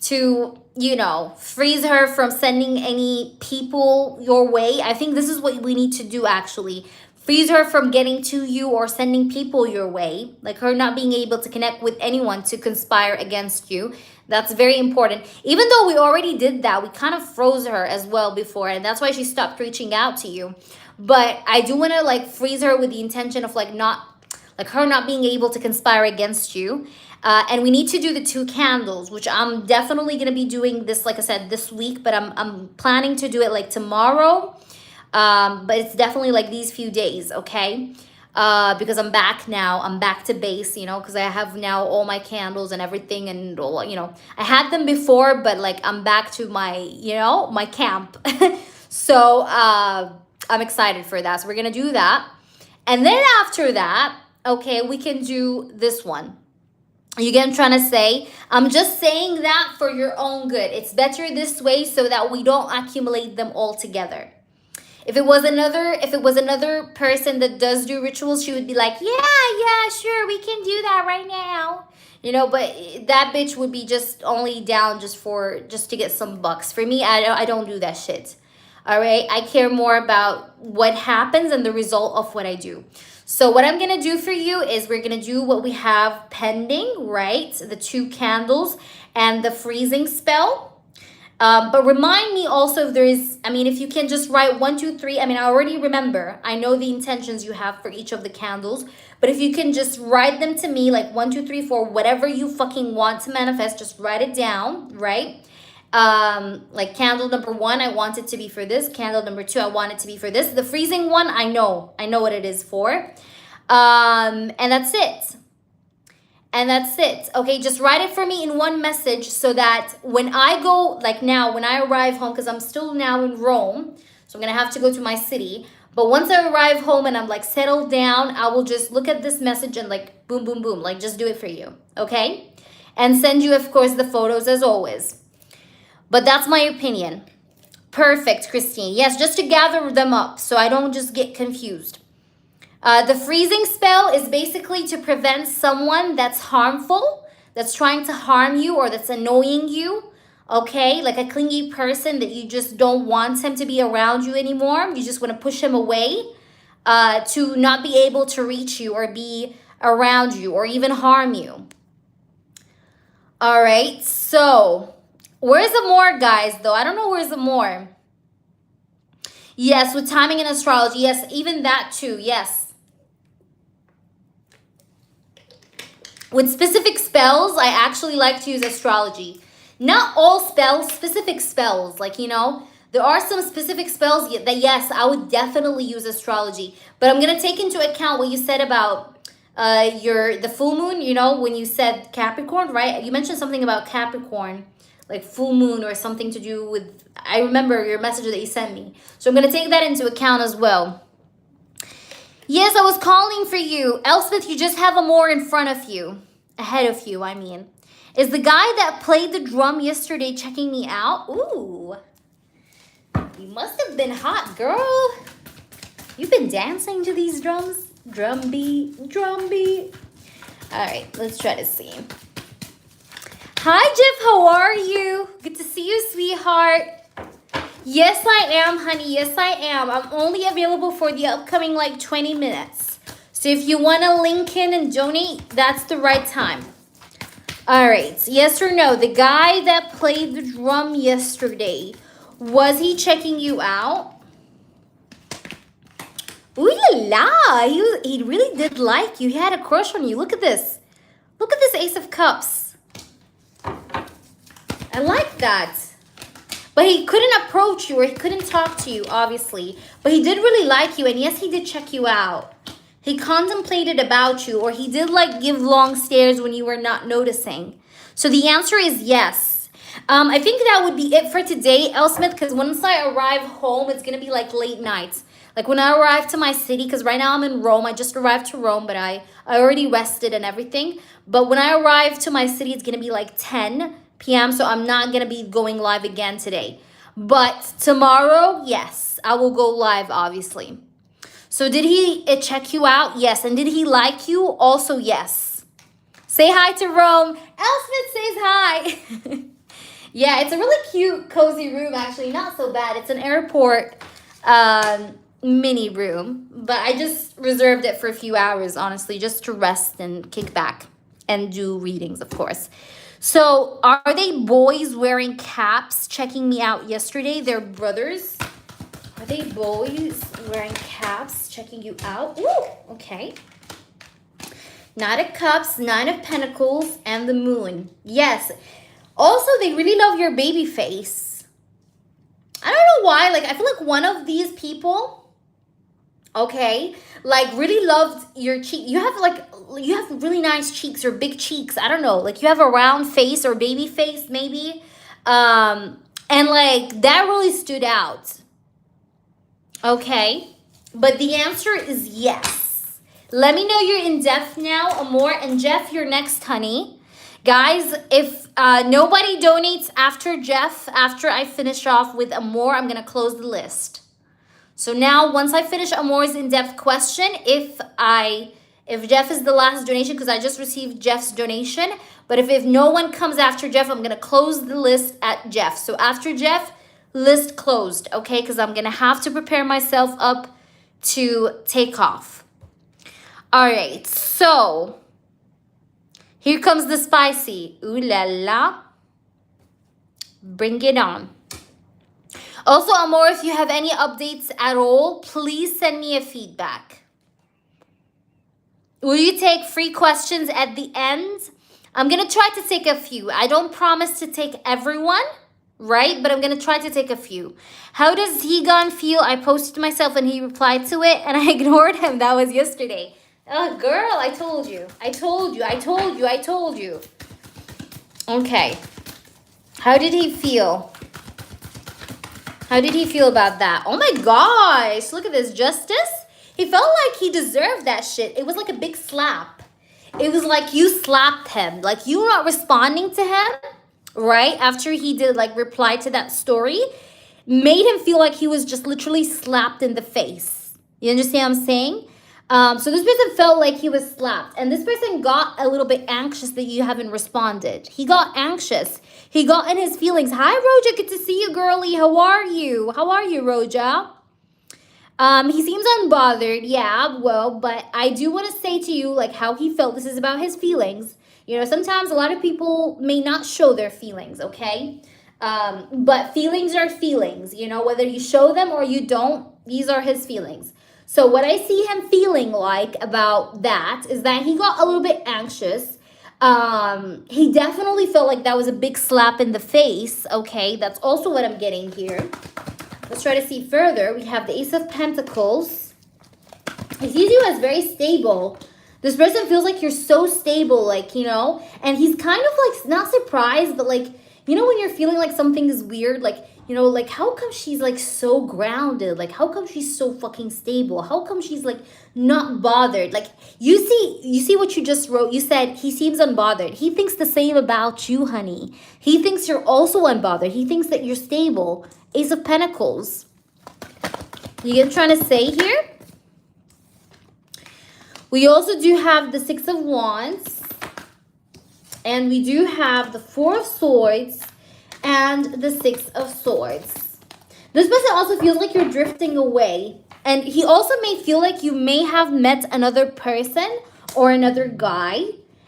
To, you know, freeze her from sending any people your way. I think this is what we need to do actually. Freeze her from getting to you or sending people your way. Like her not being able to connect with anyone to conspire against you. That's very important. Even though we already did that, we kind of froze her as well before. And that's why she stopped reaching out to you. But I do want to like freeze her with the intention of her not being able to conspire against you. And we need to do the 2 candles, which I'm definitely going to be doing this, like I said, this week. But I'm planning to do it like tomorrow. But it's definitely like these few days, okay? Because I'm back now. I'm back to base, you know, because I have now all my candles and everything. And, you know, I had them before, but like I'm back to my, you know, my camp. So I'm excited for that. So we're going to do that. And then after that, okay, we can do this one. You get what I'm trying to say? I'm just saying that for your own good. It's better this way so that we don't accumulate them all together. If it was another person that does do rituals, she would be like, yeah, sure, we can do that right now. You know, but that bitch would be just only down just to get some bucks. For me, I don't do that shit. All right? I care more about what happens and the result of what I do. So what I'm going to do for you is we're going to do what we have pending, right? The 2 candles and the freezing spell. But remind me also if there is, if you can just write 1, 2, 3. I already remember. I know the intentions you have for each of the candles. But if you can just write them to me like 1, 2, 3, 4, whatever you fucking want to manifest, just write it down, right? Like candle number 1, I want it to be for this. Candle number 2, I want it to be for this. The freezing one, I know what it is for. And that's it. Okay, just write it for me in one message so that when I go, like now, when I arrive home, because I'm still now in Rome, so I'm going to have to go to my city. But once I arrive home and I'm like settled down, I will just look at this message and like boom, boom, boom, like just do it for you. Okay? And send you, of course, the photos as always. But that's my opinion. Perfect, Christine. Yes, just to gather them up so I don't just get confused. The freezing spell is basically to prevent someone that's harmful, that's trying to harm you or that's annoying you, okay? Like a clingy person that you just don't want him to be around you anymore. You just want to push him away to not be able to reach you or be around you or even harm you. All right, so where's the more, guys, though? I don't know where's the more. Yes, with timing and astrology. Yes, even that too. Yes. With specific spells, I actually like to use astrology. Not all spells, specific spells. Like, you know, there are some specific spells that, yes, I would definitely use astrology. But I'm going to take into account what you said about the full moon, you know, when you said Capricorn, right? You mentioned something about Capricorn, like full moon or something to do with, I remember your message that you sent me. So I'm going to take that into account as well. Yes, I was calling for you. Elspeth, you just have Amor in front of you. Ahead of you, I mean. Is the guy that played the drum yesterday checking me out? Ooh. You must have been hot, girl. You've been dancing to these drums? Drum beat, drum beat. All right, let's try to see. Hi, Jeff. How are you? Good to see you, sweetheart. Yes, I am, honey. Yes, I am. I'm only available for the upcoming, like, 20 minutes. So if you want to link in and donate, that's the right time. All right. Yes or no? The guy that played the drum yesterday, was he checking you out? Ooh la la. He really did like you. He had a crush on you. Look at this. Look at this Ace of Cups. I like that. But he couldn't approach you or he couldn't talk to you, obviously. But he did really like you. And yes, he did check you out. He contemplated about you, or he did like give long stares when you were not noticing. So the answer is yes. I think that would be it for today, Elsmith, because once I arrive home, it's going to be like late night. Like when I arrive to my city, because right now I'm in Rome. I just arrived to Rome, but I already rested and everything. But when I arrive to my city, it's going to be like 10 p.m. So I'm not going to be going live again today. But tomorrow, yes, I will go live, obviously. So did he check you out? Yes. And did he like you? Also, yes. Say hi to Rome. Elspeth says hi. Yeah, it's a really cute, cozy room, actually. Not so bad. It's an airport mini room. But I just reserved it for a few hours, honestly, just to rest and kick back and do readings, of course. So are they boys wearing caps checking me out yesterday? They're brothers. Are they boys wearing caps checking you out? Ooh, okay. Knight of Cups, Nine of Pentacles, and the Moon. Yes. Also, they really love your baby face. I don't know why. Like, I feel like one of these people, okay, like really loved your cheek. You have really nice cheeks or big cheeks. I don't know. Like, you have a round face or baby face, maybe. And like, that really stood out. Okay, but the answer is yes. Let me know you're in depth now, Amor. And Jeff, you're next, honey. Guys, if nobody donates after Jeff, after I finish off with Amor, I'm going to close the list. So now, once I finish Amor's in-depth question, if Jeff is the last donation, because I just received Jeff's donation, but if no one comes after Jeff, I'm going to close the list at Jeff. So after Jeff, list closed, okay? Because I'm going to have to prepare myself up to take off. All right, so here comes the spicy. Ooh la la. Bring it on. Also, Amor, if you have any updates at all, please send me a feedback. Will you take free questions at the end? I'm going to try to take a few. I don't promise to take everyone, right? But I'm going to try to take a few. How does Hegon feel? I posted myself and he replied to it and I ignored him. That was yesterday. Oh, girl, I told you. I told you. I told you. I told you. Okay. How did he feel? How did he feel about that? Oh my gosh. Look at this. Justice? He felt like he deserved that shit. It was like a big slap. It was like you slapped him. Like you were not responding to him, right? After he did like reply to that story. Made him feel like he was just literally slapped in the face. You understand what I'm saying? So this person felt like he was slapped. And this person got a little bit anxious that you haven't responded. He got anxious. He got in his feelings. Hi, Roja. Good to see you, girlie. How are you? How are you, Roja? He seems unbothered. Yeah, well, but I do want to say to you, like, how he felt. This is about his feelings. You know, sometimes a lot of people may not show their feelings, okay? But feelings are feelings. You know, whether you show them or you don't, these are his feelings. So what I see him feeling like about that is that he got a little bit anxious. He definitely felt like that was a big slap in the face. Okay, that's also what I'm getting here. Let's try to see further. We have the Ace of Pentacles. He sees you as very stable. This person feels like you're so stable, like, you know, and he's kind of like not surprised, but like, you know, when you're feeling like something is weird, like, you know, like, how come she's, like, so grounded? Like, how come she's so fucking stable? How come she's, like, not bothered? Like, you see what you just wrote? You said he seems unbothered. He thinks the same about you, honey. He thinks you're also unbothered. He thinks that you're stable. Ace of Pentacles. You get what I'm trying to say here? We also do have the Six of Wands. And we do have the Four of Swords and the Six of Swords. This person also feels like you're drifting away. And he also may feel like you may have met another person or another guy.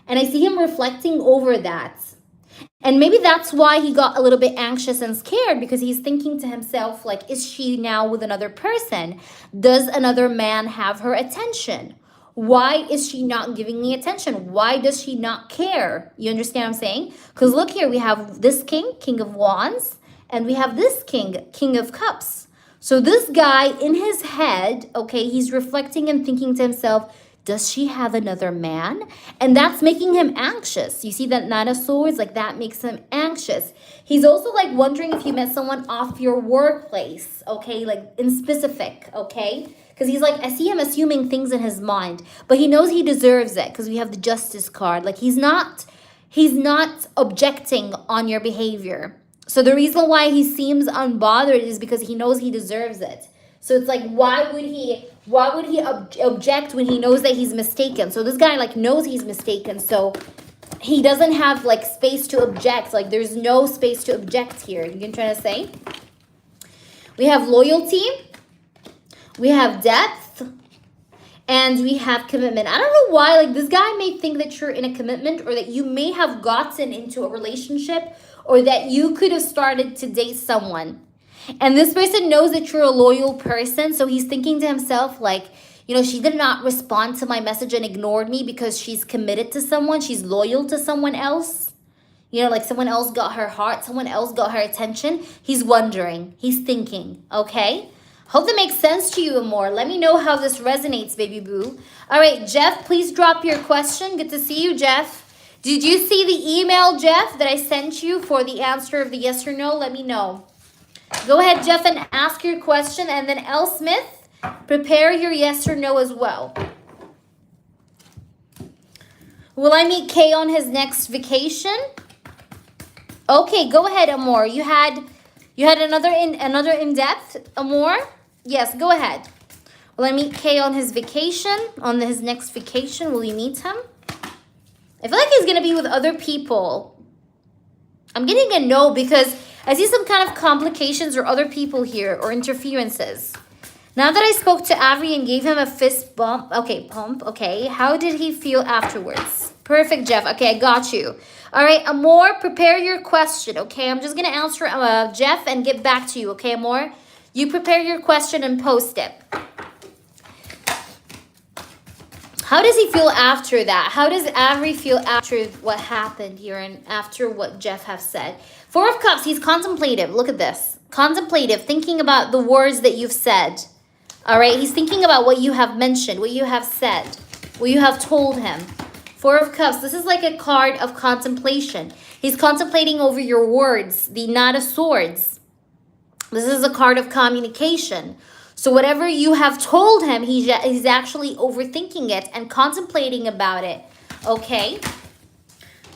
And I see him reflecting over that. And maybe that's why he got a little bit anxious and scared, because he's thinking to himself, like, is she now with another person? Does another man have her attention? Why is she not giving me attention? Why does she not care? You understand what I'm saying? Because look here, we have this king, King of Wands, and we have this king, King of Cups. So this guy in his head, okay, he's reflecting and thinking to himself, does she have another man? And that's making him anxious. You see that Nine of Swords? Like, that makes him anxious. He's also like wondering if you met someone off your workplace, okay? Like in specific, okay? Because he's like, I see him assuming things in his mind. But he knows he deserves it because we have the Justice card. Like he's not objecting on your behavior. So the reason why he seems unbothered is because he knows he deserves it. So it's like, why would he object when he knows that he's mistaken? So this guy like knows he's mistaken. So he doesn't have like space to object. Like there's no space to object here. You can try to say. We have loyalty. We have depth. And we have commitment. I don't know why, like this guy may think that you're in a commitment, or that you may have gotten into a relationship, or that you could have started to date someone. And this person knows that you're a loyal person. So he's thinking to himself like, you know, she did not respond to my message and ignored me because she's committed to someone. She's loyal to someone else. You know, like someone else got her heart. Someone else got her attention. He's wondering. He's thinking. Okay? Hope that makes sense to you, Amor. Let me know how this resonates, baby boo. All right, Jeff, please drop your question. Good to see you, Jeff. Did you see the email, Jeff, that I sent you for the answer of the yes or no? Let me know. Go ahead, Jeff, and ask your question. And then L. Smith, prepare your yes or no as well. Will I meet Kay on his next vacation? Okay, go ahead, Amor. You had another in-depth, Amor? Yes, go ahead. Will I meet Kay on his vacation? On his next vacation, will you meet him? I feel like he's going to be with other people. I'm getting a no because I see some kind of complications or other people here or interferences. Now that I spoke to Avery and gave him a fist bump. Okay, pump. Okay, how did he feel afterwards? Perfect, Jeff. Okay, I got you. All right, Amor, prepare your question, okay? I'm just going to answer Jeff and get back to you, okay, Amor? You prepare your question and post it. How does he feel after that? How does Avery feel after what happened here and after what Jeff have said? Four of Cups, he's contemplative. Look at this. Contemplative, thinking about the words that you've said. All right, he's thinking about what you have mentioned, what you have said, what you have told him. Four of Cups, this is like a card of contemplation. He's contemplating over your words. The Knight of Swords. This is a card of communication. So whatever you have told him, he's actually overthinking it and contemplating about it. Okay?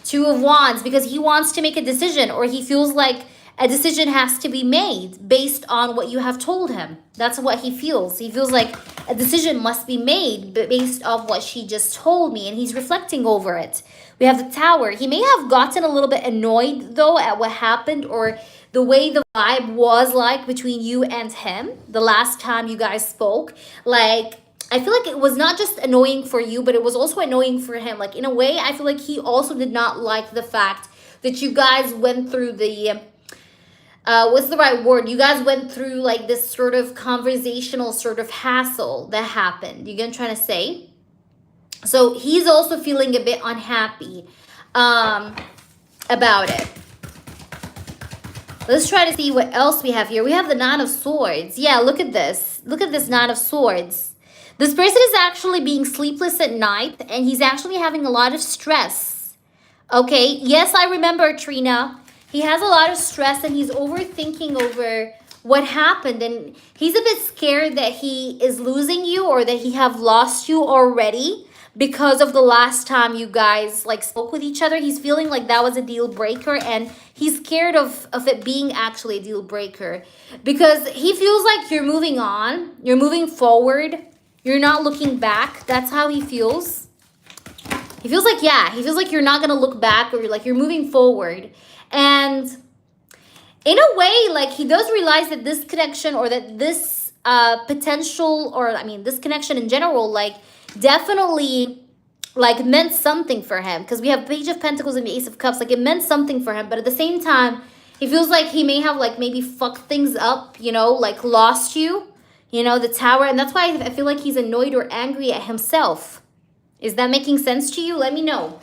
Two of Wands, because he wants to make a decision, or he feels like a decision has to be made based on what you have told him. That's what he feels. He feels like a decision must be made based off what she just told me, and he's reflecting over it. We have the Tower. He may have gotten a little bit annoyed, though, at what happened, or the way the vibe was like between you and him the last time you guys spoke. Like, I feel like it was not just annoying for you, but it was also annoying for him. Like, in a way, I feel like he also did not like the fact that you guys went through the... what's the right word? You guys went through like this sort of conversational sort of hassle that happened. You get what I'm trying to say? So he's also feeling a bit unhappy about it. Let's try to see what else we have here. We have the Nine of Swords. Yeah, look at this. Look at this Nine of Swords. This person is actually being sleepless at night, and he's actually having a lot of stress. Okay, yes, I remember, Trina. He has a lot of stress and he's overthinking over what happened. And he's a bit scared that he is losing you, or that he have lost you already because of the last time you guys like spoke with each other. He's feeling like that was a deal breaker, and he's scared of it being actually a deal breaker, because he feels like you're moving on. You're moving forward. You're not looking back. That's how he feels. He feels like, yeah, he feels like you're not going to look back, or like you're moving forward. And in a way, like, he does realize that this connection, or that this potential, or I mean, this connection in general, like, definitely, like, meant something for him. Because we have Page of Pentacles and the Ace of Cups. Like, it meant something for him. But at the same time, he feels like he may have, like, maybe fucked things up, you know, like, lost you, you know, the Tower. And that's why I feel like he's annoyed or angry at himself. Is that making sense to you? Let me know.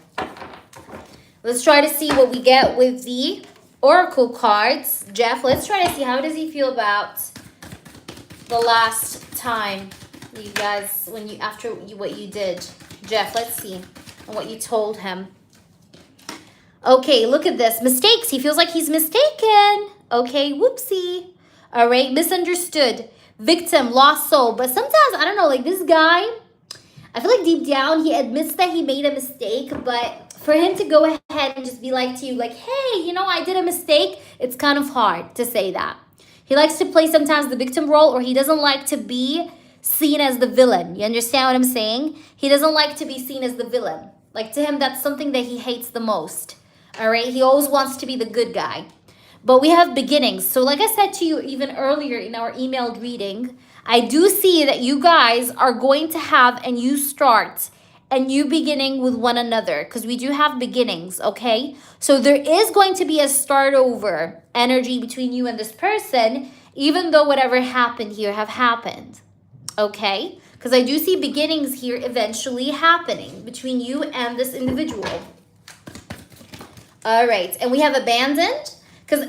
Let's try to see what we get with the Oracle cards. Jeff, let's try to see, how does he feel about the last time you guys, when you, after what you did? Jeff, let's see, and what you told him. Okay, look at this. Mistakes. He feels like he's mistaken. Okay, whoopsie. All right, misunderstood. Victim, lost soul. But sometimes, I don't know, like, this guy, I feel like deep down he admits that he made a mistake, but for him to go ahead and just be like to you, like, hey, you know, I did a mistake, it's kind of hard to say that. He likes to play sometimes the victim role, or he doesn't like to be seen as the villain. You understand what I'm saying? He doesn't like to be seen as the villain. Like, to him, that's something that he hates the most. All right? He always wants to be the good guy. But we have beginnings. So like I said to you even earlier in our emailed reading, I do see that you guys are going to have a new start, a new beginning with one another, because we do have beginnings, okay? So there is going to be a start over energy between you and this person, even though whatever happened here have happened, okay? Because I do see beginnings here eventually happening between you and this individual. All right, and we have abandoned, because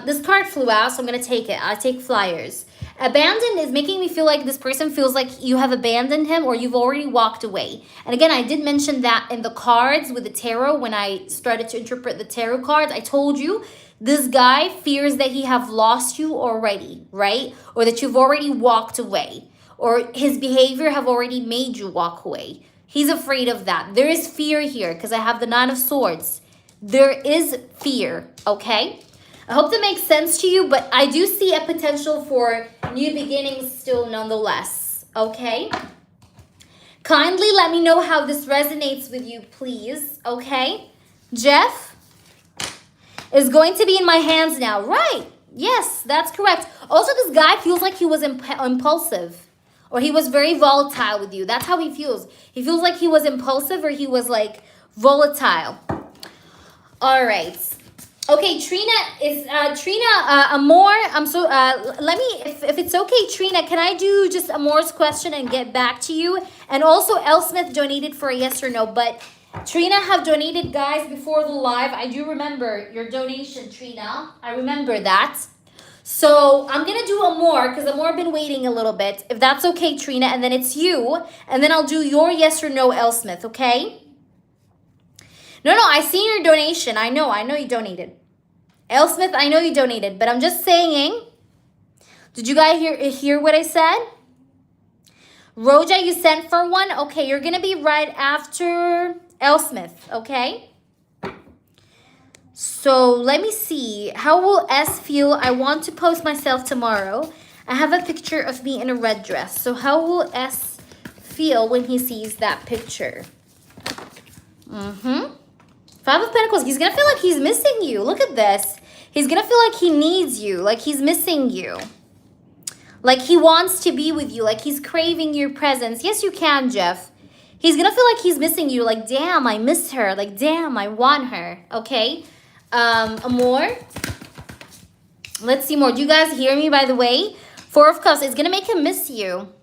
this card flew out, so I'm going to take it. I take flyers. Abandoned is making me feel like this person feels like you have abandoned him, or you've already walked away. And again, I did mention that in the cards with the tarot when I started to interpret the tarot cards. I told you this guy fears that he have lost you already, right? Or that you've already walked away, or his behavior have already made you walk away. He's afraid of that. There is fear here because I have the Nine of Swords. There is fear, okay? I hope that makes sense to you, but I do see a potential for new beginnings still nonetheless, okay? Kindly let me know how this resonates with you, please, okay? Jeff is going to be in my hands now, right? Yes, that's correct. Also, this guy feels like he was impulsive, or he was very volatile with you. That's how he feels. He feels like he was impulsive, or he was like volatile. All right. Okay, Trina is Amor. I'm so let me, if it's okay, Trina, can I do just Amor's question and get back to you? And also Elsmith donated for a yes or no, but Trina have donated, guys, before the live. I do remember your donation, Trina. I remember that. So I'm gonna do Amor because Amor been waiting a little bit. If that's okay, Trina, and then it's you, and then I'll do your yes or no, Elsmith. Okay? No, I seen your donation. I know you donated. Elsmith, I know you donated, but I'm just saying. Did you guys hear what I said? Roja, you sent for one? Okay, you're going to be right after Elsmith, okay? So let me see. How will S feel? I want to post myself tomorrow. I have a picture of me in a red dress. So how will S feel when he sees that picture? Five of Pentacles. He's going to feel like he's missing you. Look at this. He's going to feel like he needs you. Like he's missing you. Like he wants to be with you. Like he's craving your presence. Yes, you can, Jeff. He's going to feel like he's missing you. Like, damn, I miss her. Like, damn, I want her. Okay? Amor. Let's see more. Do you guys hear me, by the way? Four of Cups. It's going to make him miss you.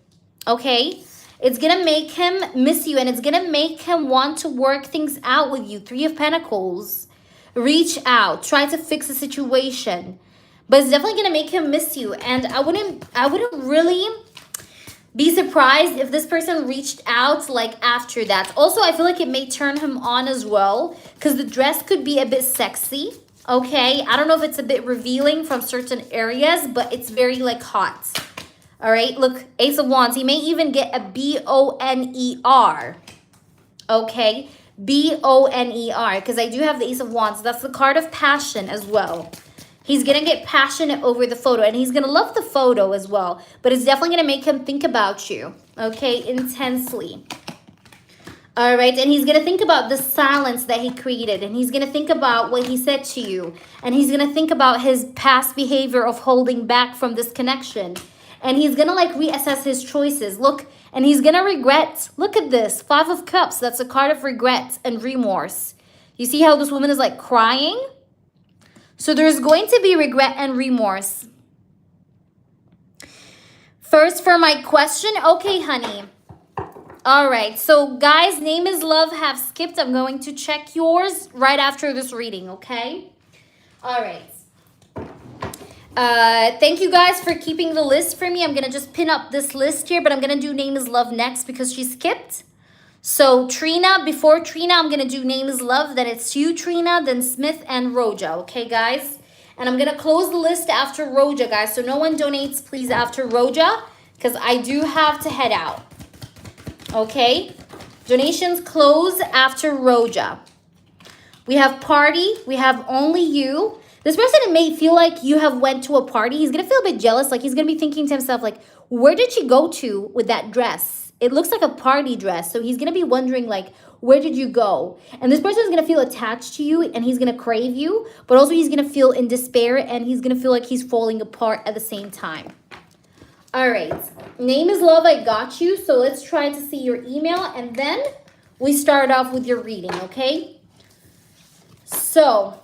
Okay? It's going to make him miss you, and it's going to make him want to work things out with you. Three of Pentacles. Reach out. Try to fix a situation. But it's definitely going to make him miss you. And I wouldn't really be surprised if this person reached out like after that. Also, I feel like it may turn him on as well, because the dress could be a bit sexy. Okay? I don't know if it's a bit revealing from certain areas, but it's very like hot. All right? Look, Ace of Wands. He may even get a B-O-N-E-R. Okay? B-O-N-E-R, because I do have the Ace of Wands. That's the card of passion as well. He's going to get passionate over the photo, and he's going to love the photo as well. But it's definitely going to make him think about you, okay, intensely. All right, and he's going to think about the silence that he created, and he's going to think about what he said to you, and he's going to think about his past behavior of holding back from this connection, and he's going to like reassess his choices. Look, and he's going to regret. Look at this, 5 of Cups. That's a card of regret and remorse. You see how this woman is like crying? So there's going to be regret and remorse. First for my question. Okay, honey. All right, so guys, name is love have skipped. I'm going to check yours right after this reading, okay? All right. Thank you guys for keeping the list for me. I'm going to just pin up this list here, but I'm going to do name is love next because she skipped. So Trina, before Trina, I'm going to do name is love. Then it's you, Trina, then Smith and Roja, okay, guys? And I'm going to close the list after Roja, guys. So no one donates, please, after Roja because I do have to head out. Okay, donations close after Roja. We have party. We have only you. This person may feel like you have went to a party. He's going to feel a bit jealous. Like he's going to be thinking to himself, like, where did she go to with that dress? It looks like a party dress. So he's going to be wondering, like, where did you go? And this person is going to feel attached to you and he's going to crave you. But also he's going to feel in despair and he's going to feel like he's falling apart at the same time. All right, name is love, I got you. So let's try to see your email and then we start off with your reading, okay? So,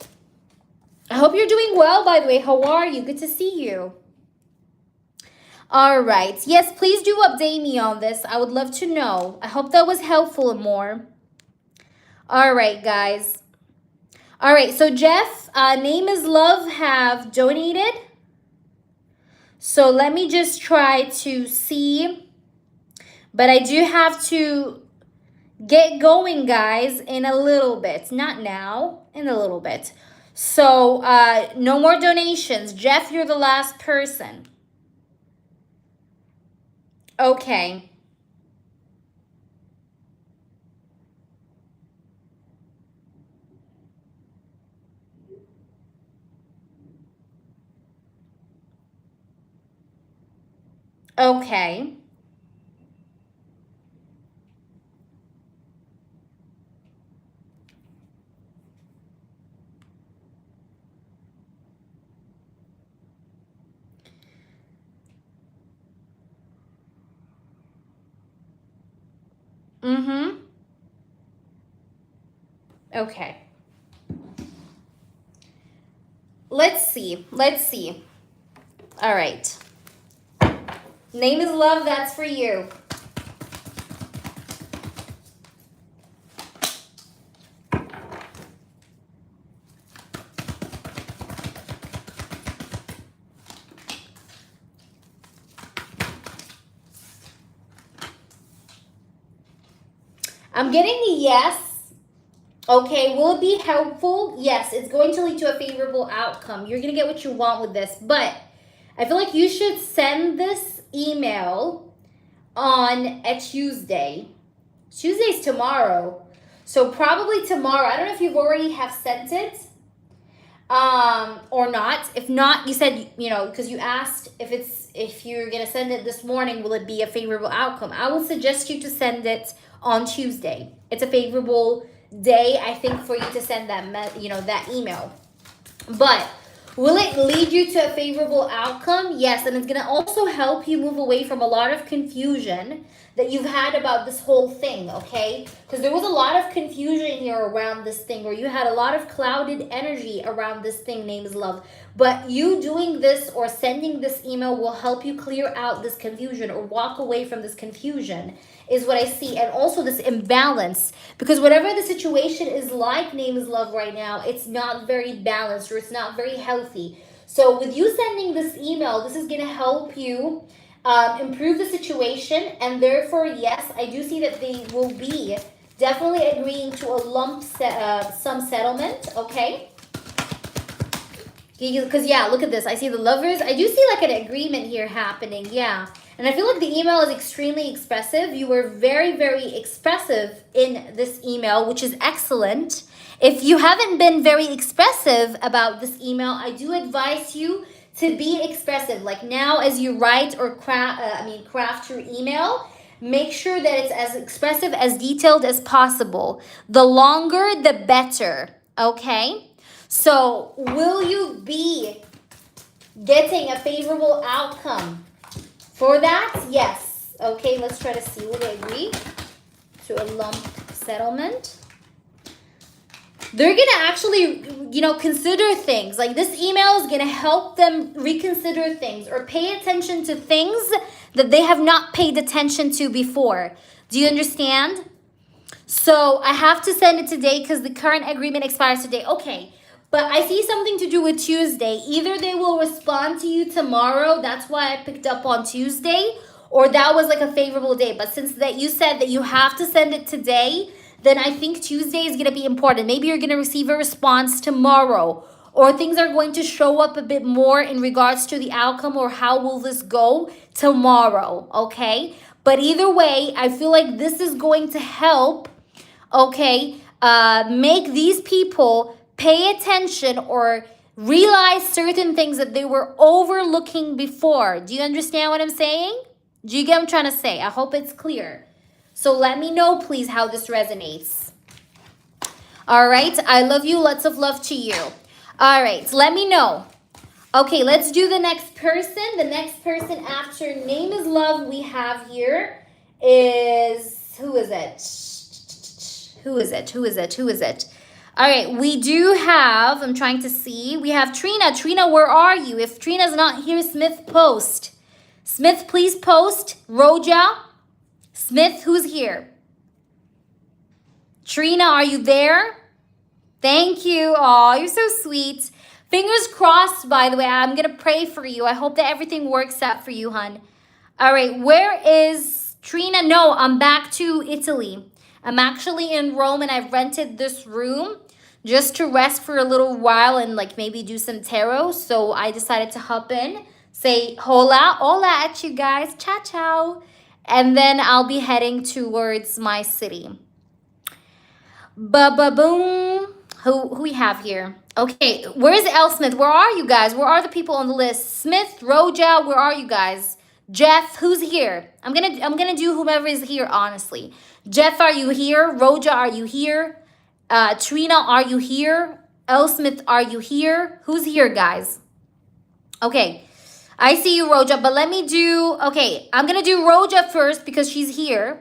I hope you're doing well, by the way. How are you? Good to see you. All right, yes, please do update me on this. I would love to know. I hope that was helpful and more. All right, guys. All right, so Jeff, name is love have donated. So let me just try to see. But I do have to get going, guys, in a little bit. Not now, in a little bit. So no more donations. Jeff, you're the last person. Okay. Okay. Mm-hmm. Okay. Let's see. Let's see. All right. Name is love, that's for you. I'm getting a yes. Okay, will it be helpful? Yes, it's going to lead to a favorable outcome. You're going to get what you want with this, but I feel like you should send this email on a Tuesday. Tuesday's tomorrow. So probably tomorrow. I don't know if you've already have sent it or not. If not, you said, you know, because you asked if you're going to send it this morning, will it be a favorable outcome? I will suggest you to send it on Tuesday. It's a favorable day, I think, for you to send that, that email. But will it lead you to a favorable outcome? Yes, and it's going to also help you move away from a lot of confusion that you've had about this whole thing, okay? Because there was a lot of confusion here around this thing, or you had a lot of clouded energy around this thing named love. But you doing this or sending this email will help you clear out this confusion or walk away from this confusion, is what I see. And also this imbalance, because whatever the situation is like, name is love right now, it's not very balanced or it's not very healthy. So with you sending this email, this is going to help you improve the situation. And therefore, yes, I do see that they will be definitely agreeing to a lump sum settlement, okay? Because, yeah, look at this. I see the lovers. I do see like an agreement here happening, yeah. And I feel like the email is extremely expressive. You were very, very expressive in this email, which is excellent. If you haven't been very expressive about this email, I do advise you to be expressive. Like now as you write or craft your email, make sure that it's as expressive, as detailed as possible. The longer, the better, okay? So, will you be getting a favorable outcome for that? Yes. Okay, let's try to see. Will they agree to a lump settlement? They're going to actually, you know, consider things. Like, this email is going to help them reconsider things or pay attention to things that they have not paid attention to before. Do you understand? So I have to send it today because the current agreement expires today. Okay, but I see something to do with Tuesday. Either they will respond to you tomorrow. That's why I picked up on Tuesday. Or that was like a favorable day. But since that you said that you have to send it today, then I think Tuesday is going to be important. Maybe you're going to receive a response tomorrow. Or things are going to show up a bit more in regards to the outcome or how will this go tomorrow, okay? But either way, I feel like this is going to help, okay, make these people pay attention or realize certain things that they were overlooking before. Do you understand what I'm saying? Do you get what I'm trying to say? I hope it's clear. So let me know, please, how this resonates. All right. I love you. Lots of love to you. All right. Let me know. Okay, let's do the next person. The next person after name is love we have here is, who is it? Who is it? Who is it? Who is it? All right, we do have, I'm trying to see. We have Trina. Trina, where are you? If Trina's not here, Smith, post. Smith, please post. Roja. Smith, who's here? Trina, are you there? Thank you. Oh, you're so sweet. Fingers crossed, by the way. I'm going to pray for you. I hope that everything works out for you, hun. All right, where is Trina? No, I'm back to Italy. I'm actually in Rome and I've rented this room just to rest for a little while and like maybe do some tarot. So I decided to hop in, say hola, hola at you guys, ciao, ciao. And then I'll be heading towards my city. Ba-ba-boom. Who we have here? Okay, where's L. Smith? Where are you guys? Where are the people on the list? Smith, Roja, where are you guys? Jeff, who's here? I'm gonna do whomever is here, honestly. Jeff, are you here? Roja, are you here? Trina, are you here? L. Smith, are you here? Who's here, guys? Okay, I see you, Roja, but let me do, okay, I'm gonna do Roja first because she's here.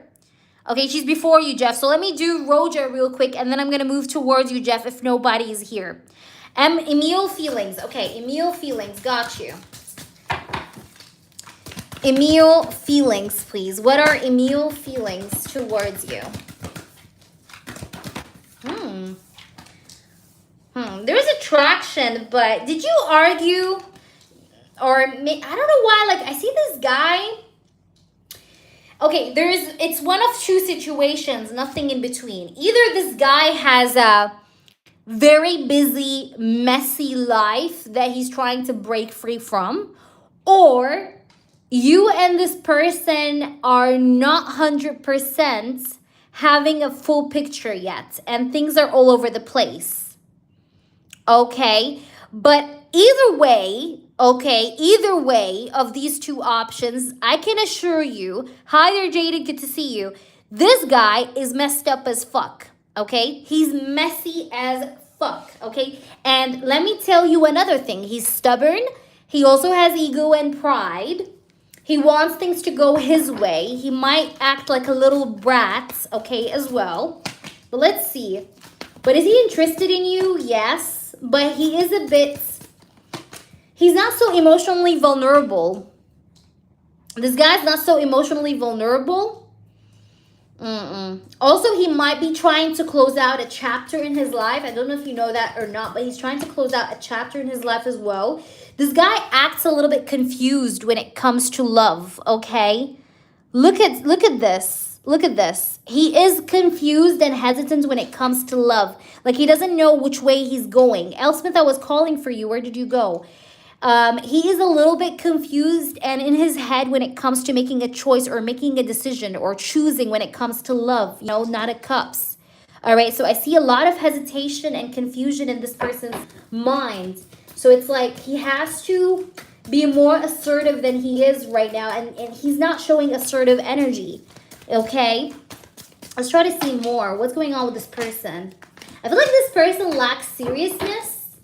Okay, she's before you, Jeff. So let me do Roja real quick, and then I'm going to move towards you, Jeff, if nobody is here. Emil feelings. Okay, Emil feelings. Got you. Emil feelings, please. What are Emil feelings towards you? There's attraction, but did you argue? Or, I don't know why, like, I see this guy. Okay, it's one of two situations, nothing in between. Either this guy has a very busy, messy life that he's trying to break free from, or you and this person are not 100% having a full picture yet, and things are all over the place. Okay, but either way, of these two options, I can assure you, hi there, Jaden, good to see you. This guy is messed up as fuck, okay? He's messy as fuck, okay? And let me tell you another thing. He's stubborn. He also has ego and pride. He wants things to go his way. He might act like a little brat, okay, as well. But let's see. But is he interested in you? Yes. But he is a bit... He's not so emotionally vulnerable. This guy's not so emotionally vulnerable. Also, he might be trying to close out a chapter in his life. I don't know if you know that or not, but he's trying to close out a chapter in his life as well. This guy acts a little bit confused when it comes to love, okay? Look at this. Look at this. He is confused and hesitant when it comes to love. Like, he doesn't know which way he's going. Elspeth, I was calling for you. Where did you go? He is a little bit confused and in his head when it comes to making a choice or making a decision or choosing when it comes to love, you know, Nine of Cups. All right, so I see a lot of hesitation and confusion in this person's mind. So it's like he has to be more assertive than he is right now, and he's not showing assertive energy. Okay? Let's try to see more. What's going on with this person? I feel like this person lacks seriousness.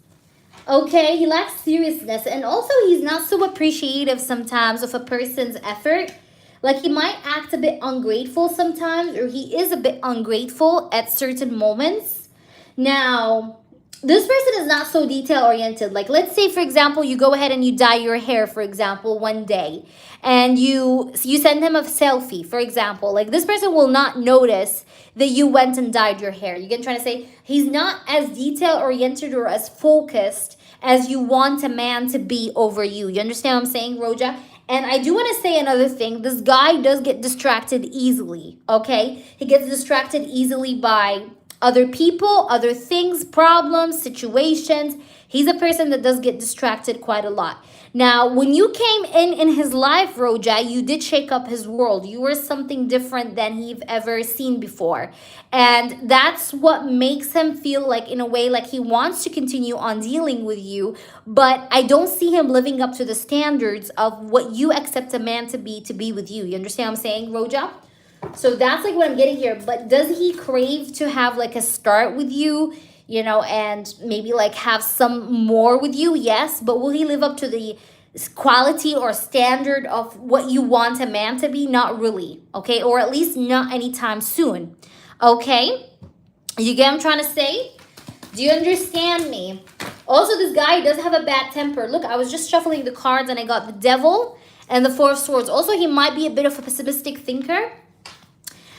Okay, he lacks seriousness. And also, he's not so appreciative sometimes of a person's effort. Like, he might act a bit ungrateful sometimes, or he is a bit ungrateful at certain moments. Now, this person is not so detail oriented. Like, let's say, for example, you go ahead and you dye your hair, for example, one day, and you send him a selfie, for example. Like, this person will not notice that you went and dyed your hair. You get what I'm trying to say? He's not as detail oriented or as focused as you want a man to be over you. You understand what I'm saying, Roja? And I do want to say another thing. This guy does get distracted easily, okay? He gets distracted easily by other people, other things, problems, situations. He's a person that does get distracted quite a lot. Now, when you came in his life, Roja, you did shake up his world. You were something different than he've ever seen before. And that's what makes him feel like, in a way, like he wants to continue on dealing with you. But I don't see him living up to the standards of what you accept a man to be with you. You understand what I'm saying, Roja? So that's like what I'm getting here. But does he crave to have like a start with you, you know, and maybe like have some more with you? Yes. But will he live up to the quality or standard of what you want a man to be? Not really. Okay. Or at least not anytime soon. Okay. You get what I'm trying to say? Do you understand me? Also, this guy does have a bad temper. Look, I was just shuffling the cards and I got the Devil and the Four of Swords. Also, he might be a bit of a pessimistic thinker.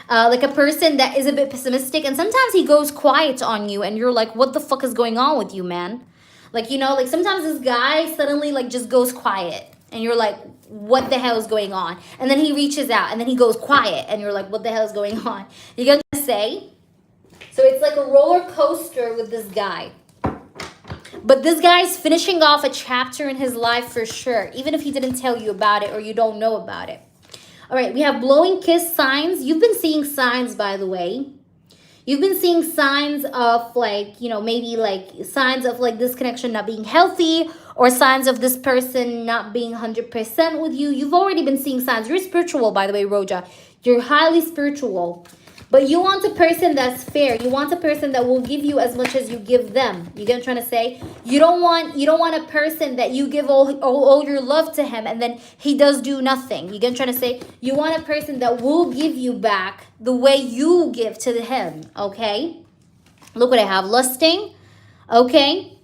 Like a person that is a bit pessimistic, and sometimes he goes quiet on you and you're like, what the fuck is going on with you, man? Like, you know, like sometimes this guy suddenly like just goes quiet and you're like, what the hell is going on? And then he reaches out and then he goes quiet and you're like, what the hell is going on? You get what I'm say? So it's like a roller coaster with this guy. But this guy's finishing off a chapter in his life for sure, even if he didn't tell you about it or you don't know about it. All right, we have blowing kiss signs. You've been seeing signs, by the way. You've been seeing signs of like, you know, maybe like signs of like this connection not being healthy, or signs of this person not being 100% with you. You've already been seeing signs. You're spiritual, by the way, Roja. You're highly spiritual. But you want a person that's fair. You want a person that will give you as much as you give them. You get what I'm trying to say? You don't want a person that you give all your love to him and then he does do nothing. You get what I'm trying to say? You want a person that will give you back the way you give to him. Okay? Look what I have. Lusting. Okay?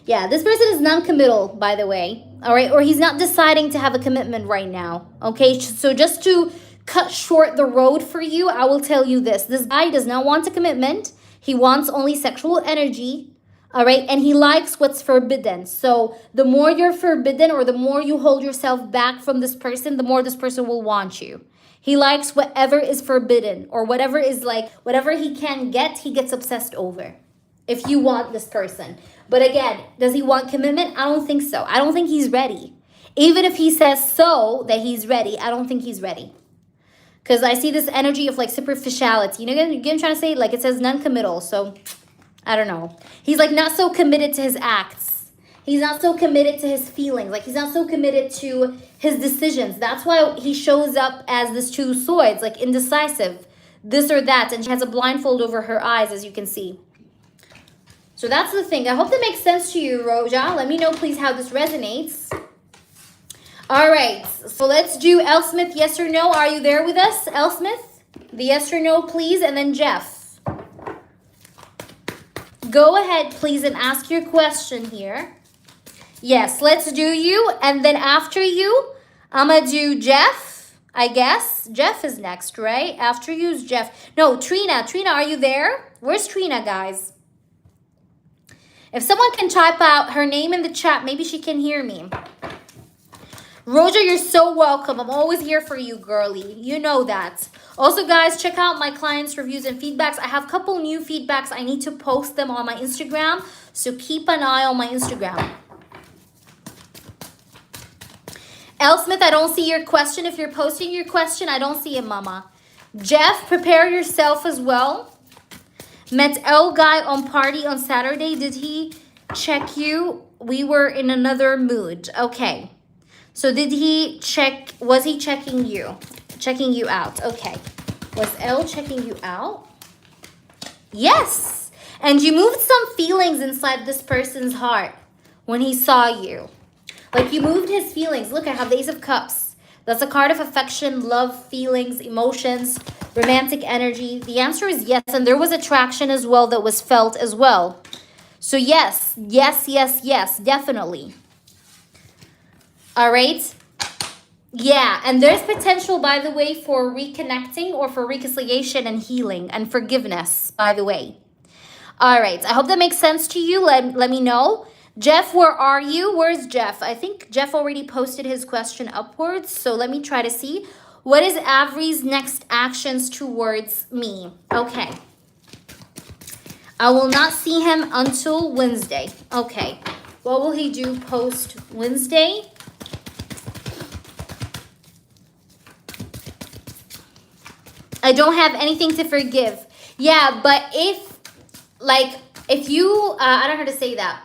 Yeah, this person is non-committal, by the way. All right? Or he's not deciding to have a commitment right now. Okay? So just to cut short the road for you, I will tell you this. This guy does not want a commitment. He wants only sexual energy. All right. And he likes what's forbidden. So the more you're forbidden or the more you hold yourself back from this person, the more this person will want you. He likes whatever is forbidden, or whatever is like, whatever he can get, he gets obsessed over. If you want this person. But again, does he want commitment? I don't think so. I don't think he's ready. Even if he says so that he's ready, I don't think he's ready. Because I see this energy of like superficiality. You know what I'm trying to say? Like it says non-committal. So I don't know. He's like not so committed to his acts. He's not so committed to his feelings. Like he's not so committed to his decisions. That's why he shows up as this Two of Swords, like indecisive, this or that. And she has a blindfold over her eyes, as you can see. So that's the thing. I hope that makes sense to you, Roja. Let me know, please, how this resonates. All right, so let's do L. Smith, yes or no. Are you there with us, L. Smith? The yes or no, please, and then Jeff. Go ahead, please, and ask your question here. Yes, let's do you, and then after you, I'm going to do Jeff, I guess. Jeff is next, right? After you is Jeff. No, Trina. Trina, are you there? Where's Trina, guys? If someone can type out her name in the chat, maybe she can hear me. Roja, you're so welcome. I'm always here for you, girly. You know that. Also, guys, check out my clients' reviews and feedbacks. I have a couple new feedbacks. I need to post them on my Instagram, so keep an eye on my Instagram. L. Smith, I don't see your question. If you're posting your question, I don't see it, mama. Jeff, prepare yourself as well. Met L guy on party on Saturday. Did he check you? We were in another mood. Okay. So did he check, was he checking you? Checking you out. Okay. Was L checking you out? Yes. And you moved some feelings inside this person's heart when he saw you. Like you moved his feelings. Look, I have the Ace of Cups. That's a card of affection, love, feelings, emotions, romantic energy. The answer is yes. And there was attraction as well that was felt as well. So yes, yes, yes, yes, definitely. All right. Yeah, and there's potential, by the way, for reconnecting or for reconciliation and healing and forgiveness, by the way. All right, I hope that makes sense to you. Let me know. Jeff, where are you? Where's Jeff? I think Jeff already posted his question upwards, so let me try to see. What is Avery's next actions towards me? Okay. I will not see him until Wednesday. Okay. What will he do post Wednesday? I don't have anything to forgive. Yeah, but if you, I don't know how to say that.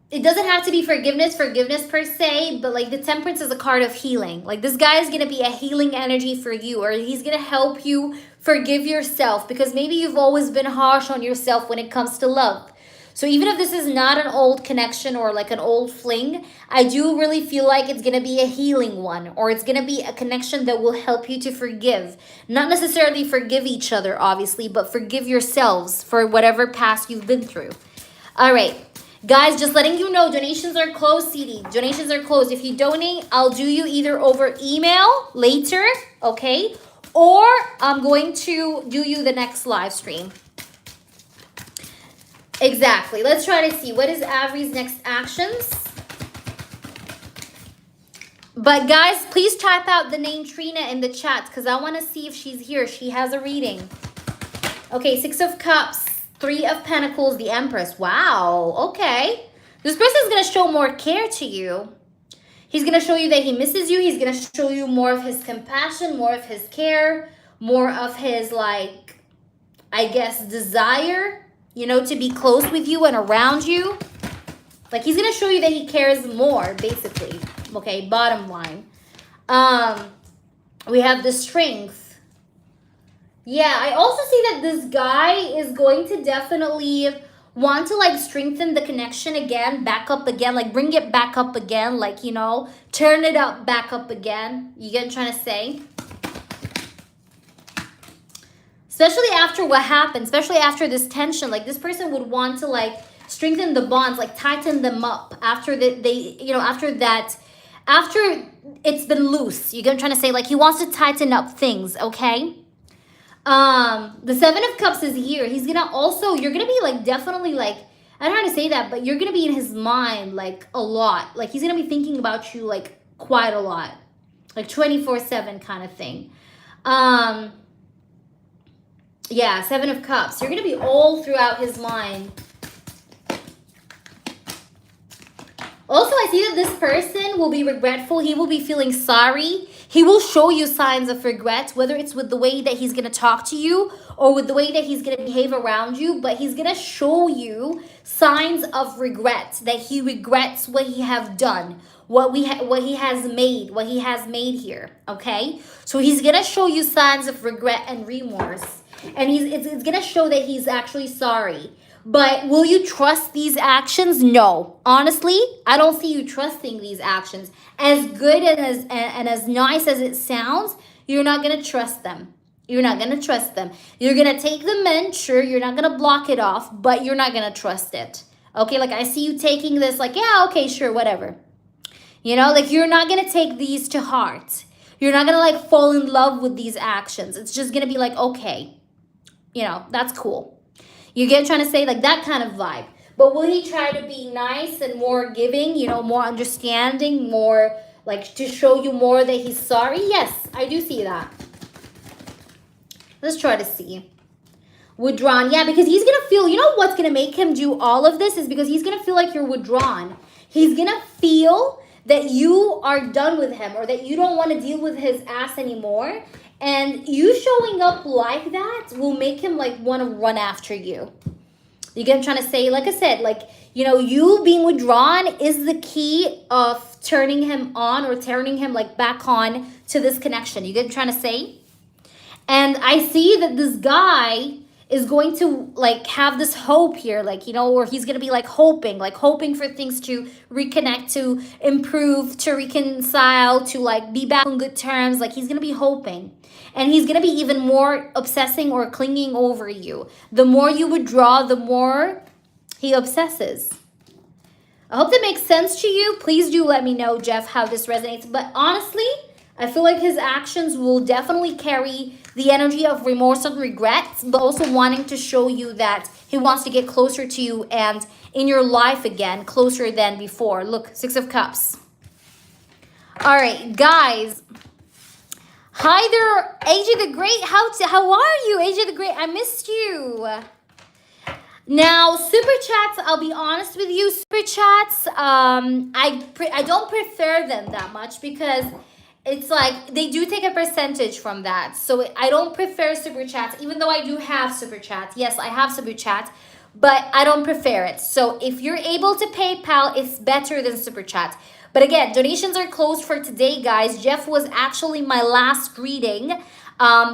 It doesn't have to be forgiveness per se, but like the Temperance is a card of healing. Like this guy is going to be a healing energy for you, or he's going to help you forgive yourself because maybe you've always been harsh on yourself when it comes to love. So even if this is not an old connection or like an old fling, I do really feel like it's going to be a healing one, or it's going to be a connection that will help you to forgive. Not necessarily forgive each other, obviously, but forgive yourselves for whatever past you've been through. All right. Guys, just letting you know, donations are closed, CD. Donations are closed. If you donate, I'll do you either over email later, okay? Or I'm going to do you the next live stream. Exactly. Let's try to see. What is Avery's next actions? But guys, please type out the name Trina in the chat because I want to see if she's here. She has a reading. Okay, 6 of Cups, 3 of Pentacles, the Empress. Wow. Okay. This person is going to show more care to you. He's going to show you that he misses you. He's going to show you more of his compassion, more of his care, more of his, like, I guess, desire, you know, to be close with you and around you. Like, he's going to show you that he cares more, basically. Okay, bottom line. We have the Strength. Yeah, I also see that this guy is going to definitely want to, like, strengthen the connection again, back up again, like, bring it back up again, like, you know, turn it up, back up again. You get what I'm trying to say? Especially after what happened, especially after this tension, like, this person would want to, like, strengthen the bonds, like, tighten them up after after it's been loose. You get what I'm trying to say? Like, he wants to tighten up things, okay? The 7 of Cups is here. He's gonna also, you're gonna be, like, definitely, like, I don't know how to say that, but you're gonna be in his mind, like, a lot. Like, he's gonna be thinking about you, like, quite a lot. Like, 24/7 kind of thing. Yeah, 7 of Cups. You're gonna be all throughout his mind. Also, I see that this person will be regretful. He will be feeling sorry. He will show you signs of regret, whether it's with the way that he's going to talk to you or with the way that he's going to behave around you. But he's going to show you signs of regret, that he regrets what he have done, what he has made here, okay? So he's going to show you signs of regret and remorse. And it's going to show that he's actually sorry. But will you trust these actions? No. Honestly, I don't see you trusting these actions. As good and as nice as it sounds, you're not going to trust them. You're not going to trust them. You're going to take them in. Sure, you're not going to block it off, but you're not going to trust it. Okay, like I see you taking this like, yeah, okay, sure, whatever. You know, like you're not going to take these to heart. You're not going to like fall in love with these actions. It's just going to be like, okay, you know, that's cool. You get trying to say like that kind of vibe. But will he try to be nice and more giving, you know, more understanding, more like to show you more that he's sorry? Yes, I do see that. Let's try to see. Withdrawn. Yeah, because he's going to feel, you know what's going to make him do all of this is because he's going to feel like you're withdrawn. He's going to feel that you are done with him or that you don't want to deal with his ass anymore. And you showing up like that will make him like want to run after you. You get what I'm trying to say? Like I said, like, you know, you being withdrawn is the key of turning him on or turning him like back on to this connection. You get what I'm trying to say? And I see that this guy is going to like have this hope here, like, you know, or he's gonna be like hoping for things to reconnect, to improve, to reconcile, to like be back on good terms. Like he's gonna be hoping, and he's gonna be even more obsessing or clinging over you. The more you withdraw, the more he obsesses. I hope that makes sense to you. Please do let me know, Jeff, how this resonates. But honestly, I feel like his actions will definitely carry the energy of remorse and regrets, but also wanting to show you that he wants to get closer to you and in your life again, closer than before. Look, Six of Cups. All right, guys. Hi there, AJ the Great. How are you, AJ the Great? I missed you. Now, super chats, I'll be honest with you, super chats, I don't prefer them that much because it's like they do take a percentage from that. So I don't prefer super chats, even though I do have super chats. Yes, I have super chats, but I don't prefer it. So if you're able to PayPal, it's better than super chat. But again, donations are closed for today, guys. Jeff was actually my last reading.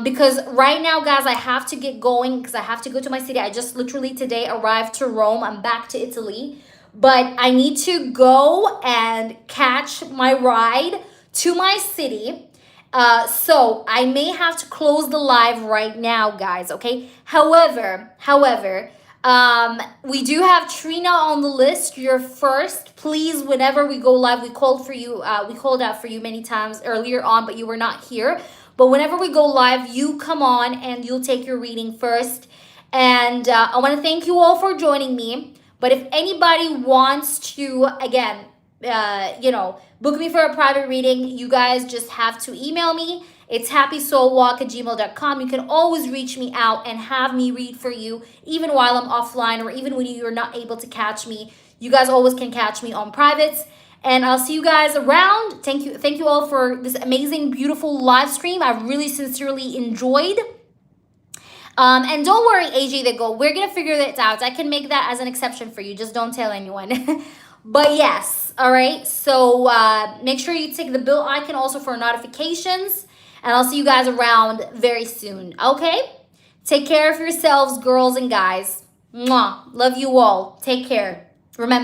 Because right now, guys, I have to get going because I have to go to my city. I just literally today arrived to Rome. I'm back to Italy. But I need to go and catch my ride to my city. So I may have to close the live right now, guys, okay? However, we do have Trina on the list. You're first. Please, whenever we go live, we called out for you many times earlier on, but you were not here. But whenever we go live, you come on and you'll take your reading first. And I want to thank you all for joining me. But if anybody wants to, again, book me for a private reading, you guys just have to email me. It's happysoulwalk@gmail.com. You can always reach me out and have me read for you, even while I'm offline or even when you're not able to catch me. You guys always can catch me on privates. And I'll see you guys around. Thank you all for this amazing, beautiful live stream. I really sincerely enjoyed. And don't worry, AJ the Go. We're going to figure that out. I can make that as an exception for you. Just don't tell anyone. But yes, all right. So make sure you tick the bell icon also for notifications. And I'll see you guys around very soon. Okay? Take care of yourselves, girls and guys. Mwah. Love you all. Take care. Remember.